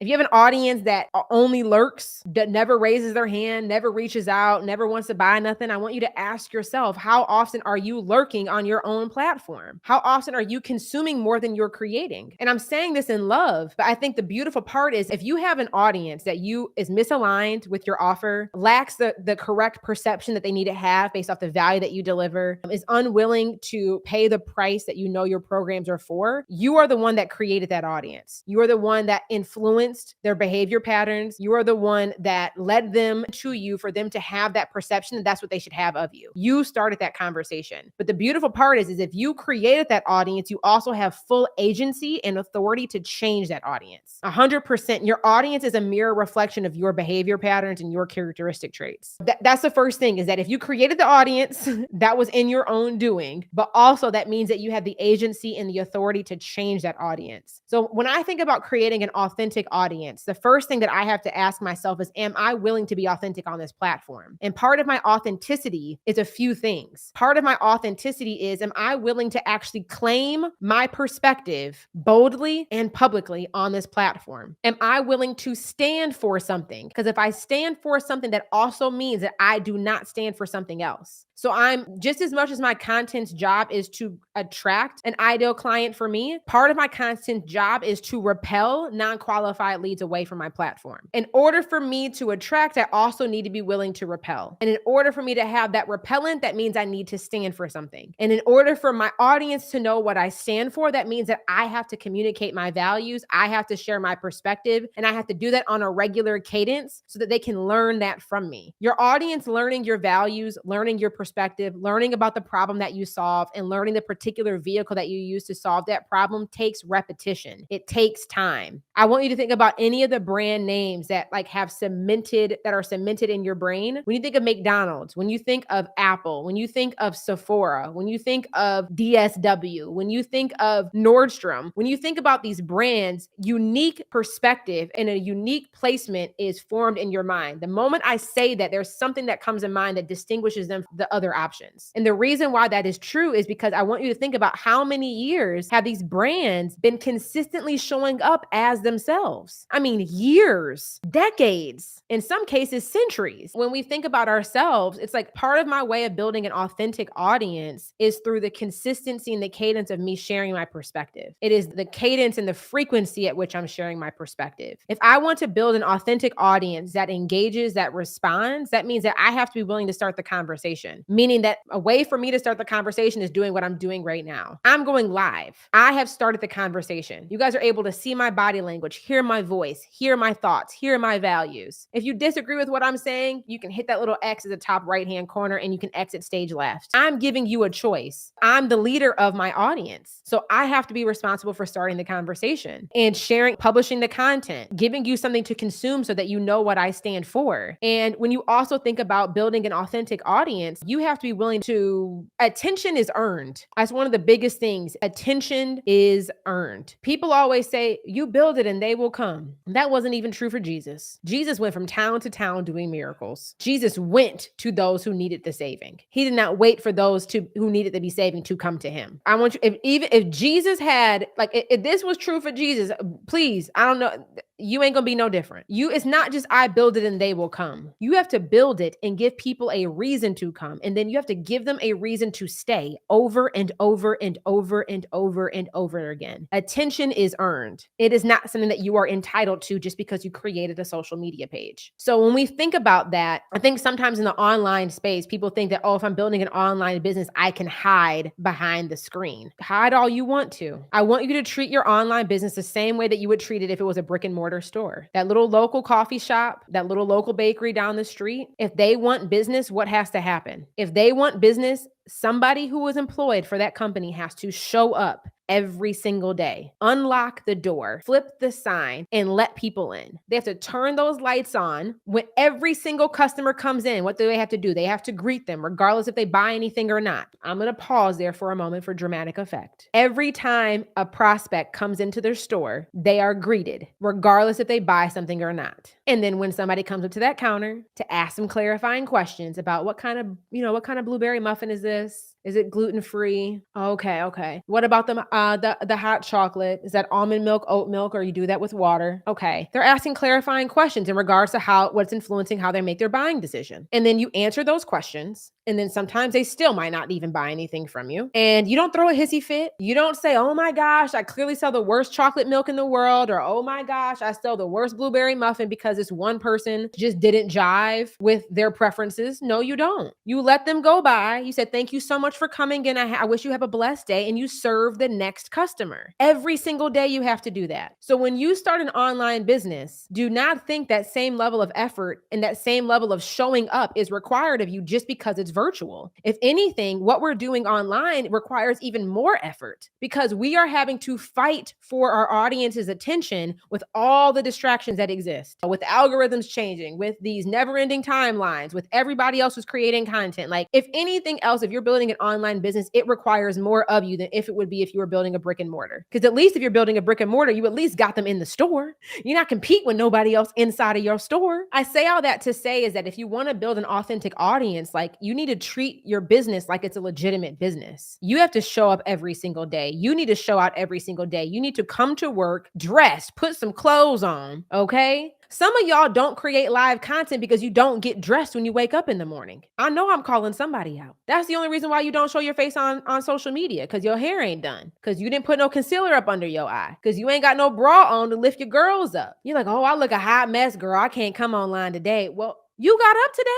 you have an audience that only lurks, that never raises their hand, never reaches out, never wants to buy nothing, I want you to ask yourself, how often are you lurking on your own platform? How often are you consuming more than you're creating? And I'm saying this in love, but I think the beautiful part is, if you have an audience that is misaligned with your offer, lacks the correct perception that they need to have based off the value that you deliver, is unwilling to pay the price that you know your programs are for, you are the one that created that audience. You are the one that influenced their behavior patterns. You are the one that led them to you for them to have that perception that that's what they should have of you. You started that conversation. But the beautiful part is if you created that audience, you also have full agency and authority to change that audience. 100%. Your audience is a mirror reflection of your behavior patterns and your characteristic traits. That's the first thing, is that if you created the audience, that was in your own doing, but also that means that you have the agency and the authority to change that audience. So when I think about creating an authentic audience, the first thing that I have to ask myself is, am I willing to be authentic on this platform? And part of my authenticity is a few things. Part of my authenticity is, am I willing to actually claim my perspective boldly and publicly on this platform? Am I willing to stand for something? Because if I stand for something, that also means that I do not stand for something else. So I'm just as much as my content's job is to attract an ideal client for me, part of my content job is to repel non-qualified leads away from my platform. In order for me to attract, I also need to be willing to repel. And in order for me to have that repellent, that means I need to stand for something. And in order for my audience to know what I stand for, that means that I have to communicate my values, I have to share my perspective, and I have to do that on a regular cadence so that they can learn that from me. Your audience learning your values, learning your perspective, learning about the problem that you solve, and learning the particular vehicle that you use to solve that problem takes repetition. It takes time. I want you to think about any of the brand names that are cemented in your brain, when you think of McDonald's, when you think of Apple, when you think of Sephora, when you think of DSW, when you think of Nordstrom, when you think about these brands, unique perspective and a unique placement is formed in your mind. The moment I say that, there's something that comes in mind that distinguishes them from the other options. And the reason why that is true is because I want you to think about how many years have these brands been consistently showing up as themselves. I mean, years, decades, in some cases, centuries. When we think about ourselves, it's like part of my way of building an authentic audience is through the consistency and the cadence of me sharing my perspective. It is the cadence and the frequency at which I'm sharing my perspective. If I want to build an authentic audience that engages, that responds, that means that I have to be willing to start the conversation, meaning that a way for me to start the conversation is doing what I'm doing right now. I'm going live. I have started the conversation. You guys are able to see my body language, hear my voice, hear my thoughts, hear my values. If you disagree with what I'm saying, you can hit that little X at the top right-hand corner and you can exit stage left. I'm giving you a choice. I'm the leader of my audience. So I have to be responsible for starting the conversation and sharing, publishing the content, giving you something to consume so that you know what I stand for. And when you also think about building an authentic audience, you have to be willing to, attention is earned. That's one of the biggest things. Attention is earned. People always say, you build it and they will come. That wasn't even true for Jesus. Jesus went from town to town doing miracles. Jesus went to those who needed the saving. He did not wait for those who needed to be saving to come to him. I want you, if Jesus had, like, if this was true for Jesus, please, I don't know, you ain't gonna be no different. It's not just I build it and they will come. You have to build it and give people a reason to come. And then you have to give them a reason to stay over and over and over and over and over again. Attention is earned. It is not something that you are entitled to just because you created a social media page. So when we think about that, I think sometimes in the online space, people think that, oh, if I'm building an online business, I can hide behind the screen. Hide all you want to. I want you to treat your online business the same way that you would treat it if it was a brick and mortar store. That little local coffee shop, that little local bakery down the street, if they want business, what has to happen? If they want business, somebody who is employed for that company has to show up every single day, unlock the door, flip the sign, and let people in. They have to turn those lights on. When every single customer comes in, what do they have to do? They have to greet them, regardless if they buy anything or not. I'm going to pause there for a moment for dramatic effect. Every time a prospect comes into their store, they are greeted, regardless if they buy something or not. And then when somebody comes up to that counter to ask them clarifying questions about what kind of blueberry muffin is this? Is it gluten-free? Okay. What about the hot chocolate? Is that almond milk, oat milk, or you do that with water? Okay. They're asking clarifying questions in regards to what's influencing how they make their buying decision. And then you answer those questions. And then sometimes they still might not even buy anything from you. And you don't throw a hissy fit. You don't say, oh my gosh, I clearly sell the worst chocolate milk in the world. Or, oh my gosh, I sell the worst blueberry muffin because this one person just didn't jive with their preferences. No, you don't. You let them go by. You said, thank you so much for coming in. I wish you have a blessed day. And you serve the next customer. Every single day you have to do that. So when you start an online business, do not think that same level of effort and that same level of showing up is required of you just because it's virtual. If anything, what we're doing online requires even more effort because we are having to fight for our audience's attention with all the distractions that exist, with algorithms changing, with these never-ending timelines, with everybody else who's creating content. Like, if anything else, if you're building an online business, it requires more of you than if it would be if you were building a brick and mortar. Because at least if you're building a brick and mortar, you at least got them in the store. You're not compete with nobody else inside of your store. I say all that to say is that if you want to build an authentic audience, like, you need to treat your business like it's a legitimate business. You have to show up every single day. You need to show out every single day. You need to come to work dressed, put some clothes on, okay? Some of y'all don't create live content because you don't get dressed when you wake up in the morning. I know I'm calling somebody out. That's the only reason why you don't show your face on social media, because your hair ain't done, because you didn't put no concealer up under your eye, because you ain't got no bra on to lift your girls up. You're like, oh, I look a hot mess, girl. I can't come online today. Well, you got up today.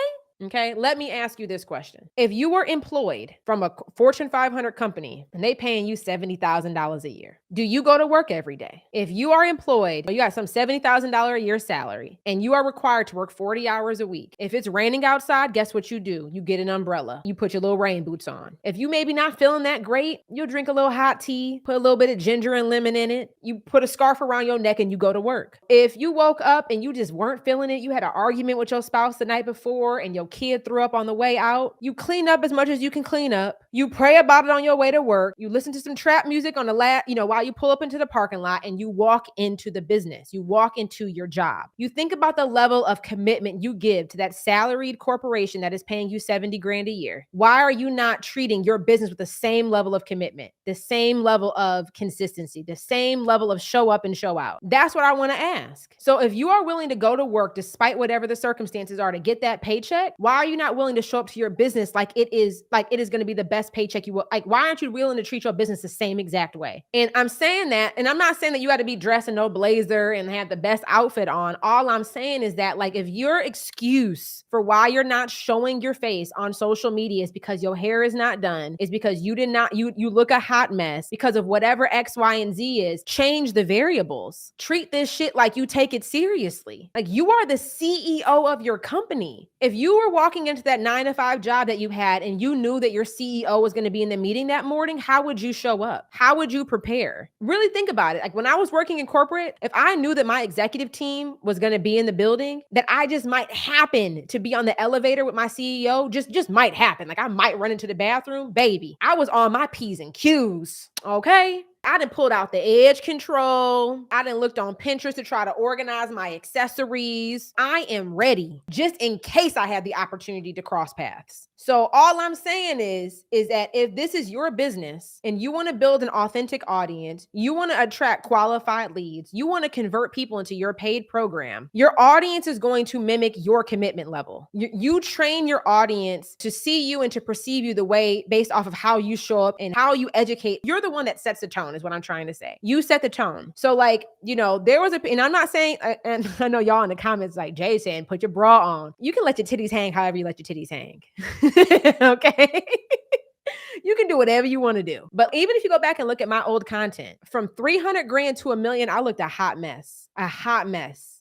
Okay, let me ask you this question. If you were employed from a Fortune 500 company and they paying you $70,000 a year, do you go to work every day? If you are employed, you got some $70,000 a year salary and you are required to work 40 hours a week. If it's raining outside, guess what you do? You get an umbrella. You put your little rain boots on. If you maybe not feeling that great, you'll drink a little hot tea, put a little bit of ginger and lemon in it. You put a scarf around your neck and you go to work. If you woke up and you just weren't feeling it, you had an argument with your spouse the night before and your kid threw up on the way out, you clean up as much as you can clean up. You pray about it on your way to work. You listen to some trap music on the while you pull up into the parking lot and you walk into the business. You walk into your job. You think about the level of commitment you give to that salaried corporation that is paying you 70 grand a year. Why are you not treating your business with the same level of commitment, the same level of consistency, the same level of show up and show out? That's what I want to ask. So if you are willing to go to work despite whatever the circumstances are to get that paycheck, why are you not willing to show up to your business like it is going to be the best paycheck you will? Like, why aren't you willing to treat your business the same exact way? And I'm saying that, and I'm not saying that you got to be dressed in no blazer and have the best outfit on. All I'm saying is that, like, if your excuse for why you're not showing your face on social media is because your hair is not done, is because you look a hot mess because of whatever X, Y, and Z is, change the variables. Treat this shit like you take it seriously. Like, you are the CEO of your company. If you were walking into that 9-to-5 job that you had and you knew that your CEO was going to be in the meeting that morning, how would you show up? How would you prepare? Really think about it. Like, when I was working in corporate, if I knew that my executive team was going to be in the building, that I just might happen to be on the elevator with my CEO, just might happen. Like, I might run into the bathroom, baby. I was on my P's and Q's. Okay. I done pulled out the edge control. I done looked on Pinterest to try to organize my accessories. I am ready just in case I have the opportunity to cross paths. So all I'm saying is that if this is your business and you want to build an authentic audience, you want to attract qualified leads, you want to convert people into your paid program, your audience is going to mimic your commitment level. You train your audience to see you and to perceive you the way based off of how you show up and how you educate. You're the one that sets the tone is what I'm trying to say. You set the tone. So, like, there was and I'm not saying, and I know y'all in the comments like Jay saying, put your bra on. You can let your titties hang however you let your titties hang. Okay. You can do whatever you want to do. But even if you go back and look at my old content, from 300 grand to $1 million, I looked a hot mess.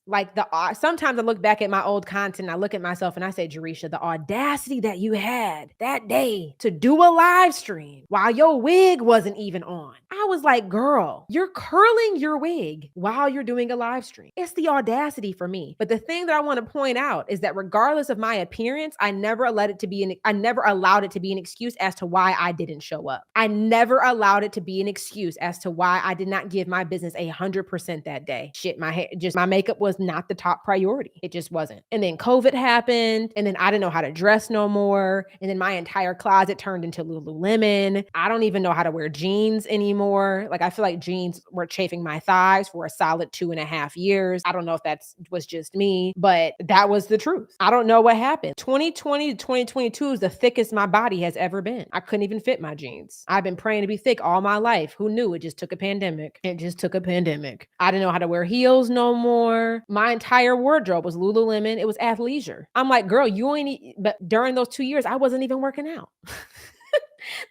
Like, sometimes I look back at my old content and I look at myself and I say, Jerisha, the audacity that you had that day to do a live stream while your wig wasn't even on. I was like, girl, you're curling your wig while you're doing a live stream. It's the audacity for me. But the thing that I want to point out is that regardless of my appearance, I never allowed it to be an excuse as to why I didn't show up. I never allowed it to be an excuse as to why I did not give my business 100% that day. Shit, my makeup was not the top priority. It just wasn't. And then COVID happened, and then I didn't know how to dress no more. And then my entire closet turned into Lululemon. I don't even know how to wear jeans anymore. Like, I feel like jeans were chafing my thighs for a solid 2.5 years. I don't know if that was just me, but that was the truth. I don't know what happened. 2020 to 2022 is the thickest my body has ever been. I couldn't even fit my jeans. I've been praying to be thick all my life. Who knew? It just took a pandemic. I didn't know how to wear heels no more. My entire wardrobe was Lululemon. It was athleisure. I'm like, girl, but during those 2 years, I wasn't even working out.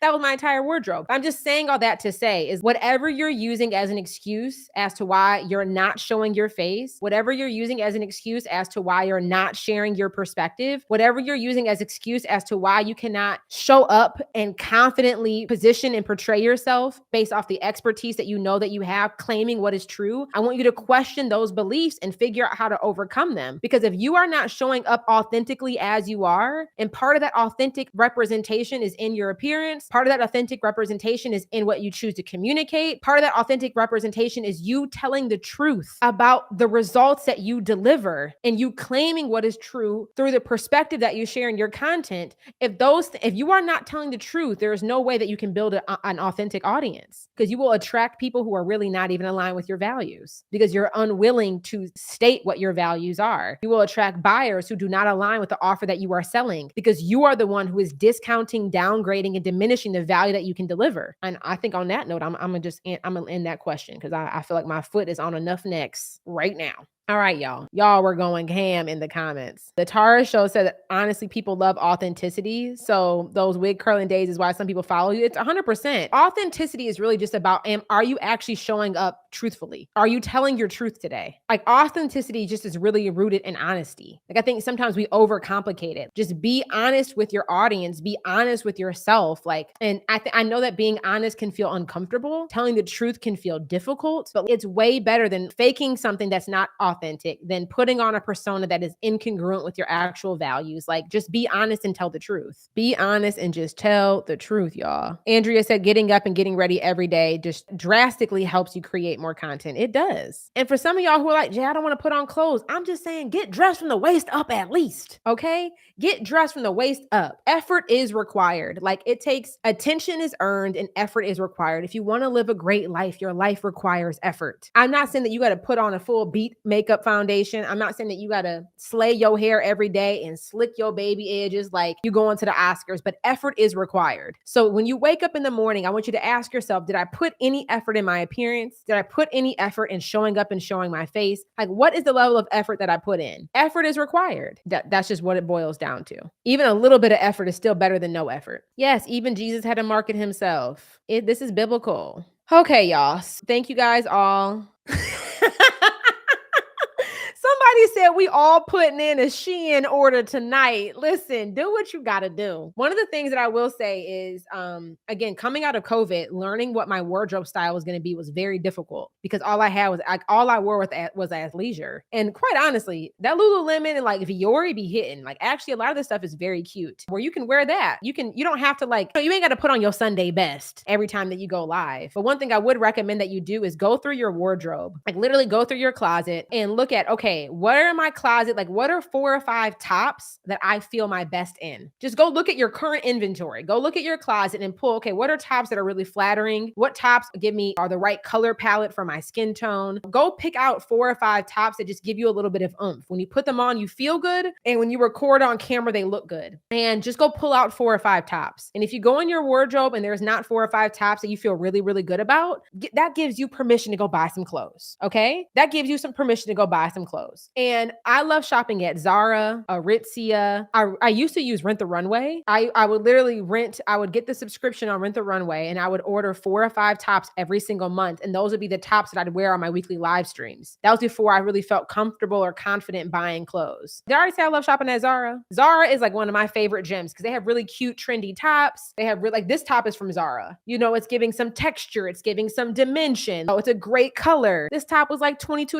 That was my entire wardrobe. I'm just saying all that to say is whatever you're using as an excuse as to why you're not showing your face, whatever you're using as an excuse as to why you're not sharing your perspective, whatever you're using as excuse as to why you cannot show up and confidently position and portray yourself based off the expertise that you know that you have, claiming what is true, I want you to question those beliefs and figure out how to overcome them. Because if you are not showing up authentically as you are, and part of that authentic representation is in your appearance, part of that authentic representation is in what you choose to communicate, part of that authentic representation is you telling the truth about the results that you deliver and you claiming what is true through the perspective that you share in your content. If you are not telling the truth, there is no way that you can build an authentic audience, because you will attract people who are really not even aligned with your values because you're unwilling to state what your values are. You will attract buyers who do not align with the offer that you are selling because you are the one who is discounting, downgrading, and diminishing the value that you can deliver. And I think on that note, I'm gonna end that question because I feel like my foot is on enough necks right now. All right, y'all. Y'all were going ham in the comments. The Tara show said that honestly, people love authenticity. So those wig curling days is why some people follow you. It's 100%. Authenticity is really just about, are you actually showing up truthfully? Are you telling your truth today? Like authenticity just is really rooted in honesty. Like I think sometimes we overcomplicate it. Just be honest with your audience. Be honest with yourself. Like, and I know that being honest can feel uncomfortable. Telling the truth can feel difficult, but it's way better than faking something that's not authentic, than putting on a persona that is incongruent with your actual values. Like just be honest and tell the truth. Be honest and just tell the truth, y'all. Andrea said getting up and getting ready every day just drastically helps you create more content. It does. And for some of y'all who are like, Jay, I don't want to put on clothes. I'm just saying get dressed from the waist up at least. Okay? Get dressed from the waist up. Effort is required. Like it takes attention is earned and effort is required. If you want to live a great life, your life requires effort. I'm not saying that you got to put on a full beat makeup foundation. I'm not saying that you got to slay your hair every day and slick your baby edges like you go into the Oscars, but effort is required. So when you wake up in the morning, I want you to ask yourself, did I put any effort in my appearance? Did I put any effort in showing up and showing my face? Like what is the level of effort that I put in? Effort is required. That's just what it boils down to. Even a little bit of effort is still better than no effort. Yes, even Jesus had to market himself. This is biblical. Okay, y'all. Thank you guys all. Somebody said we all putting in a Shein order tonight. Listen, do what you got to do. One of the things that I will say is, again, coming out of COVID, learning what my wardrobe style was going to be was very difficult because all I had was all I wore was athleisure. And quite honestly, that Lululemon and like Viore be hitting. Like actually, a lot of this stuff is very cute where you can wear that. You don't have to like, you ain't got to put on your Sunday best every time that you go live. But one thing I would recommend that you do is go through your wardrobe, like literally go through your closet and look at, okay, what are my closet? Like, what are 4 or 5 tops that I feel my best in? Just go look at your current inventory. Go look at your closet and pull, okay, what are tops that are really flattering? What tops are the right color palette for my skin tone? Go pick out 4 or 5 tops that just give you a little bit of oomph. When you put them on, you feel good. And when you record on camera, they look good. And just go pull out 4 or 5 tops. And if you go in your wardrobe and there's not 4 or 5 tops that you feel really, really good about, that gives you permission to go buy some clothes. Okay? That gives you some permission to go buy some clothes. And I love shopping at Zara, Aritzia. I used to use Rent the Runway. I would literally I would get the subscription on Rent the Runway and I would order 4 or 5 tops every single month. And those would be the tops that I'd wear on my weekly live streams. That was before I really felt comfortable or confident buying clothes. Did I already say I love shopping at Zara? Zara is like one of my favorite gyms because they have really cute, trendy tops. They have like this top is from Zara. You know, it's giving some texture. It's giving some dimension. Oh, it's a great color. This top was like $22.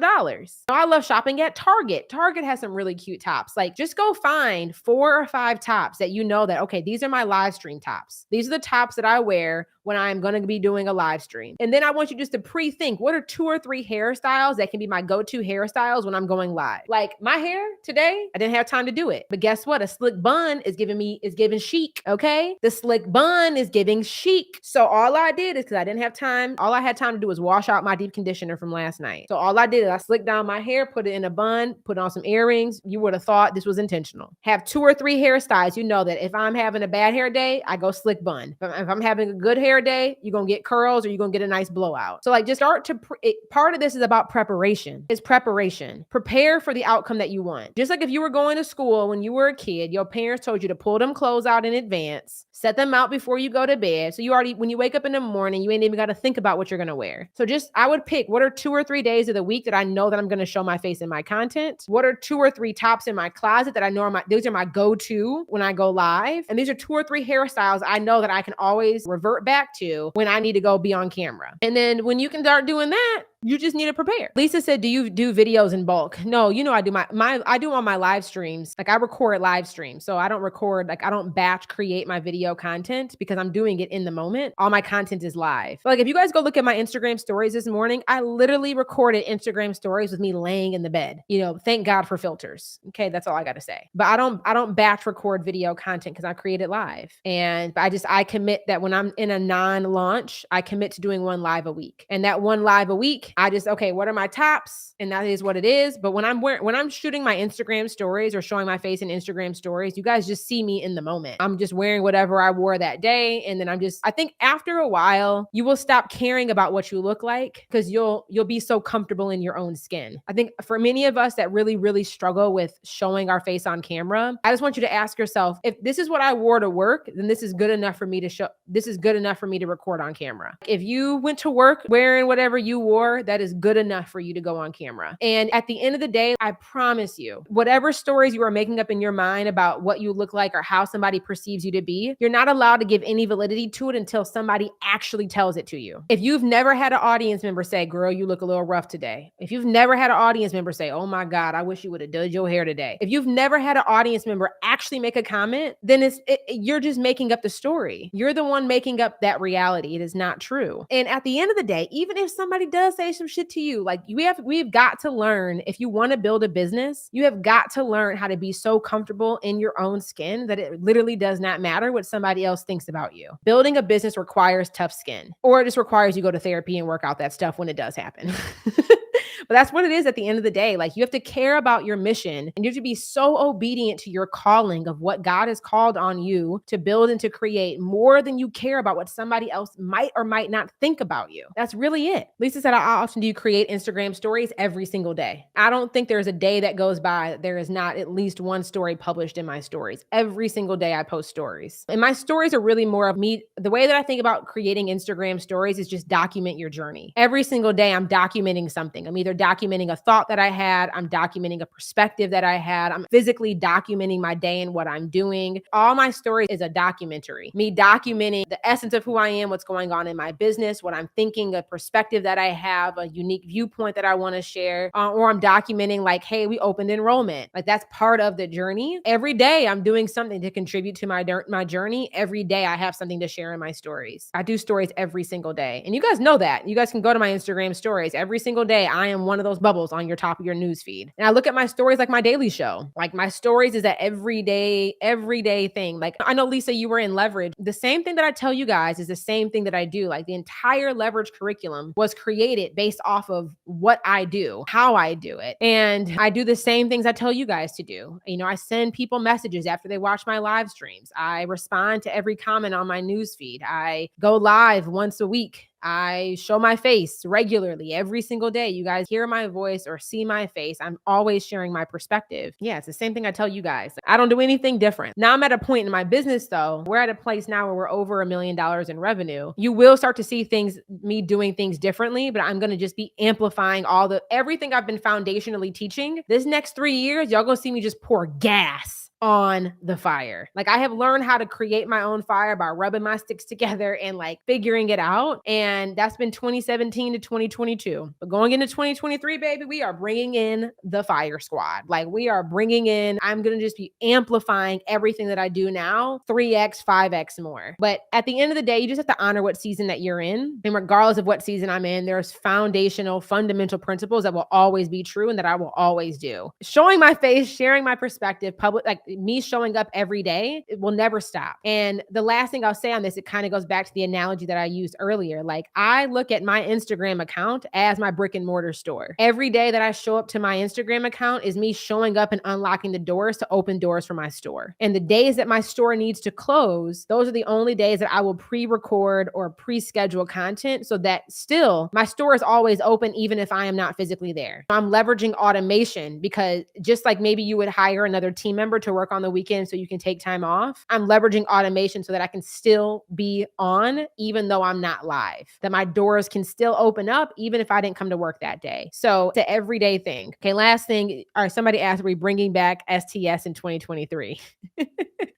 So I love shopping at Target. Target has some really cute tops. Like just go find 4 or 5 tops that you know that, okay, these are my live stream tops. These are the tops that I wear when I'm going to be doing a live stream. And then I want you just to pre-think, what are 2 or 3 hairstyles that can be my go-to hairstyles when I'm going live? Like my hair today, I didn't have time to do it. But guess what? A slick bun is giving chic, okay? The slick bun is giving chic. So all I did is, because I didn't have time, all I had time to do was wash out my deep conditioner from last night. So all I did is I slicked down my hair, put it in a bun, put on some earrings. You would have thought this was intentional. Have 2 or 3 hairstyles. You know that if I'm having a bad hair day, I go slick bun. If I'm having a good hair day, you're going to get curls or you're going to get a nice blowout. So like just start to, part of this is about preparation. It's preparation. Prepare for the outcome that you want. Just like if you were going to school when you were a kid, your parents told you to pull them clothes out in advance, set them out before you go to bed. So you already, when you wake up in the morning, you ain't even got to think about what you're going to wear. So just, I would pick what are 2 or 3 days of the week that I know that I'm going to show my face in my content. What are 2 or 3 tops in my closet that I know these are my go-to when I go live. And these are 2 or 3 hairstyles I know that I can always revert back to when I need to go be on camera. And then when you can start doing that, you just need to prepare. Lisa said, do you do videos in bulk? No, you know, I do I do on my live streams. Like I record live streams. So I don't batch create my video content because I'm doing it in the moment. All my content is live. Like if you guys go look at my Instagram stories this morning, I literally recorded Instagram stories with me laying in the bed. You know, thank God for filters. Okay. That's all I got to say. But I don't batch record video content because I create it live. And I commit that when I'm in a non-launch, I commit to doing 1 live a week. And that 1 live a week week, okay, what are my tops? And that is what it is. But when I'm shooting my Instagram stories or showing my face in Instagram stories, you guys just see me in the moment. I'm just wearing whatever I wore that day. And then I think after a while, you will stop caring about what you look like because you'll be so comfortable in your own skin. I think for many of us that really, really struggle with showing our face on camera, I just want you to ask yourself, if this is what I wore to work, then this is good enough for me to show. This is good enough for me to record on camera. If you went to work wearing whatever you wore, that is good enough for you to go on camera. And at the end of the day, I promise you, whatever stories you are making up in your mind about what you look like or how somebody perceives you to be, you're not allowed to give any validity to it until somebody actually tells it to you. If you've never had an audience member say, girl, you look a little rough today. If you've never had an audience member say, oh my God, I wish you would have done your hair today. If you've never had an audience member actually make a comment, then you're just making up the story. You're the one making up that reality. It is not true. And at the end of the day, even if somebody does say some shit to you, like we've got to learn, if you want to build a business, you have got to learn how to be so comfortable in your own skin that it literally does not matter what somebody else thinks about you. Building a business requires tough skin, or it just requires you go to therapy and work out that stuff when it does happen. But that's what it is at the end of the day. Like, you have to care about your mission and you have to be so obedient to your calling of what God has called on you to build and to create more than you care about what somebody else might or might not think about you. That's really it. Lisa said, how often do you create Instagram stories? Every single day. I don't think there's a day that goes by that there is not at least one story published in my stories. Every single day I post stories. And my stories are really more of me. The way that I think about creating Instagram stories is just document your journey. Every single day I'm documenting something. I'm either documenting a thought that I had, I'm documenting a perspective that I had, I'm physically documenting my day and what I'm doing. All my stories is a documentary. Me documenting the essence of who I am, what's going on in my business, what I'm thinking, a perspective that I have, a unique viewpoint that I want to share, or I'm documenting like, hey, we opened enrollment. Like, that's part of the journey. Every day I'm doing something to contribute to my journey. Every day I have something to share in my stories. I do stories every single day. And you guys know that. You guys can go to my Instagram stories. Every single day I am one of those bubbles on your top of your news feed. And I look at my stories like my daily show. Like, my stories is that everyday thing. Like, I know, Lisa, you were in Leverage. The same thing that I tell you guys is the same thing that I do. Like, the entire Leverage curriculum was created based off of what I do, how I do it. And I do the same things I tell you guys to do. You know, I send people messages after they watch my live streams. I respond to every comment on my news feed. I go live once a week. I show my face regularly every single day. You guys hear my voice or see my face. I'm always sharing my perspective. Yeah, it's the same thing I tell you guys. I don't do anything different. Now I'm at a point in my business though. We're at a place now where we're over $1 million in revenue. You will start to see me doing things differently, but I'm going to just be amplifying everything I've been foundationally teaching. This next 3 years, y'all gonna see me just pour gas on the fire. Like, I have learned how to create my own fire by rubbing my sticks together and like figuring it out. And that's been 2017 to 2022. But going into 2023, baby, we are bringing in the fire squad. Like, I'm going to just be amplifying everything that I do now, 3x, 5x more. But at the end of the day, you just have to honor what season that you're in. And regardless of what season I'm in, there's fundamental principles that will always be true and that I will always do. Showing my face, sharing my perspective, like me showing up every day, it will never stop. And the last thing I'll say on this, it kind of goes back to the analogy that I used earlier. Like, I look at my Instagram account as my brick and mortar store. Every day that I show up to my Instagram account is me showing up and unlocking the doors to open doors for my store. And the days that my store needs to close, those are the only days that I will pre-record or pre-schedule content so that still my store is always open, even if I am not physically there. I'm leveraging automation because just like maybe you would hire another team member to work on the weekend so you can take time off, I'm leveraging automation so that I can still be on even though I'm not live, that my doors can still open up even if I didn't come to work that day. So it's an everyday thing. Okay, last thing. All right, somebody asked, are we bringing back STS in 2023?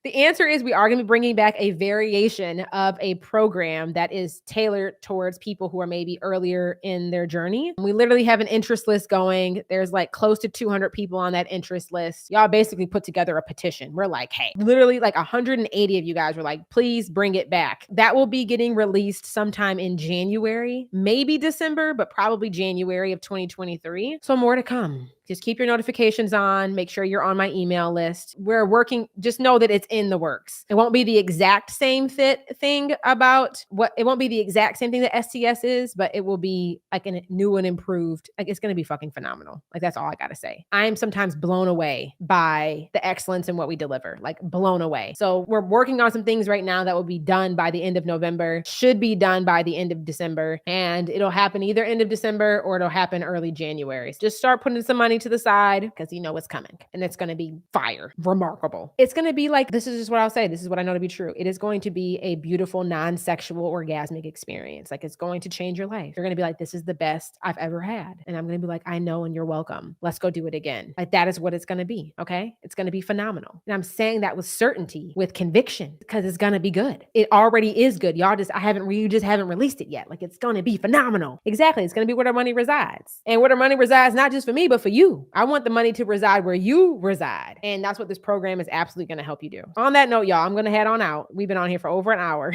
The answer is we are going to be bringing back a variation of a program that is tailored towards people who are maybe earlier in their journey. We literally have an interest list going. There's like close to 200 people on that interest list. Y'all basically put together a petition. We're like, hey, literally like 180 of you guys were like, please bring it back. That will be getting released sometime in January, maybe December, but probably January of 2023. So more to come. Just keep your notifications on. Make sure you're on my email list. We're working, just know that it's in the works. It won't be the exact same thing about what, it won't be the exact same thing that STS is, but it will be like a new and improved. Like it's going to be fucking phenomenal. Like that's all I got to say. I am sometimes blown away by the excellence in what we deliver, like blown away. So we're working on some things right now that will be done by the end of November, should be done by the end of December, and it'll happen either end of December or it'll happen early January. So just start putting some money to the side because you know it's coming and it's going to be fire, remarkable. It's going to be like, this is just what I'll say. This is what I know to be true. It is going to be a beautiful, non-sexual orgasmic experience. Like it's going to change your life. You're going to be like, this is the best I've ever had. And I'm going to be like, I know, and you're welcome. Let's go do it again. Like that is what it's going to be. Okay. It's going to be phenomenal. And I'm saying that with certainty, with conviction, because it's going to be good. It already is good. You just haven't released it yet. Like it's going to be phenomenal. Exactly. It's going to be where the money resides, and where the money resides, not just for me, but for you. I want the money to reside where you reside. And that's what this program is absolutely going to help you do. On that note, y'all, I'm going to head on out. We've been on here for over an hour.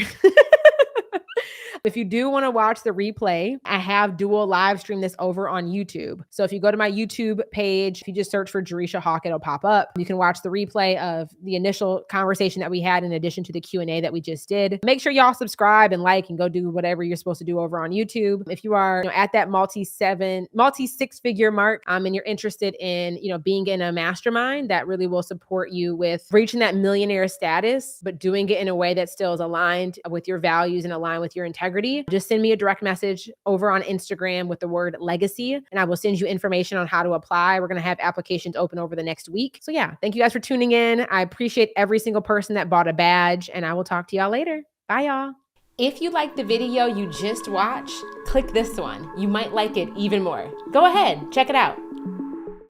If you do want to watch the replay, I have dual live stream this over on YouTube. So if you go to my YouTube page, if you just search for Jerisha Hawk, it'll pop up. You can watch the replay of the initial conversation that we had in addition to the Q&A that we just did. Make sure y'all subscribe and like and go do whatever you're supposed to do over on YouTube. If you are at that multi-six-figure mark and you're interested in being in a mastermind that really will support you with reaching that millionaire status, but doing it in a way that still is aligned with your values and aligned with your integrity, just send me a direct message over on Instagram with the word legacy, and I will send you information on how to apply. We're going to have applications open over the next week. So yeah, thank you guys for tuning in. I appreciate every single person that bought a badge, and I will talk to y'all later. Bye, y'all. If you liked the video you just watched, click this one. You might like it even more. Go ahead, check it out.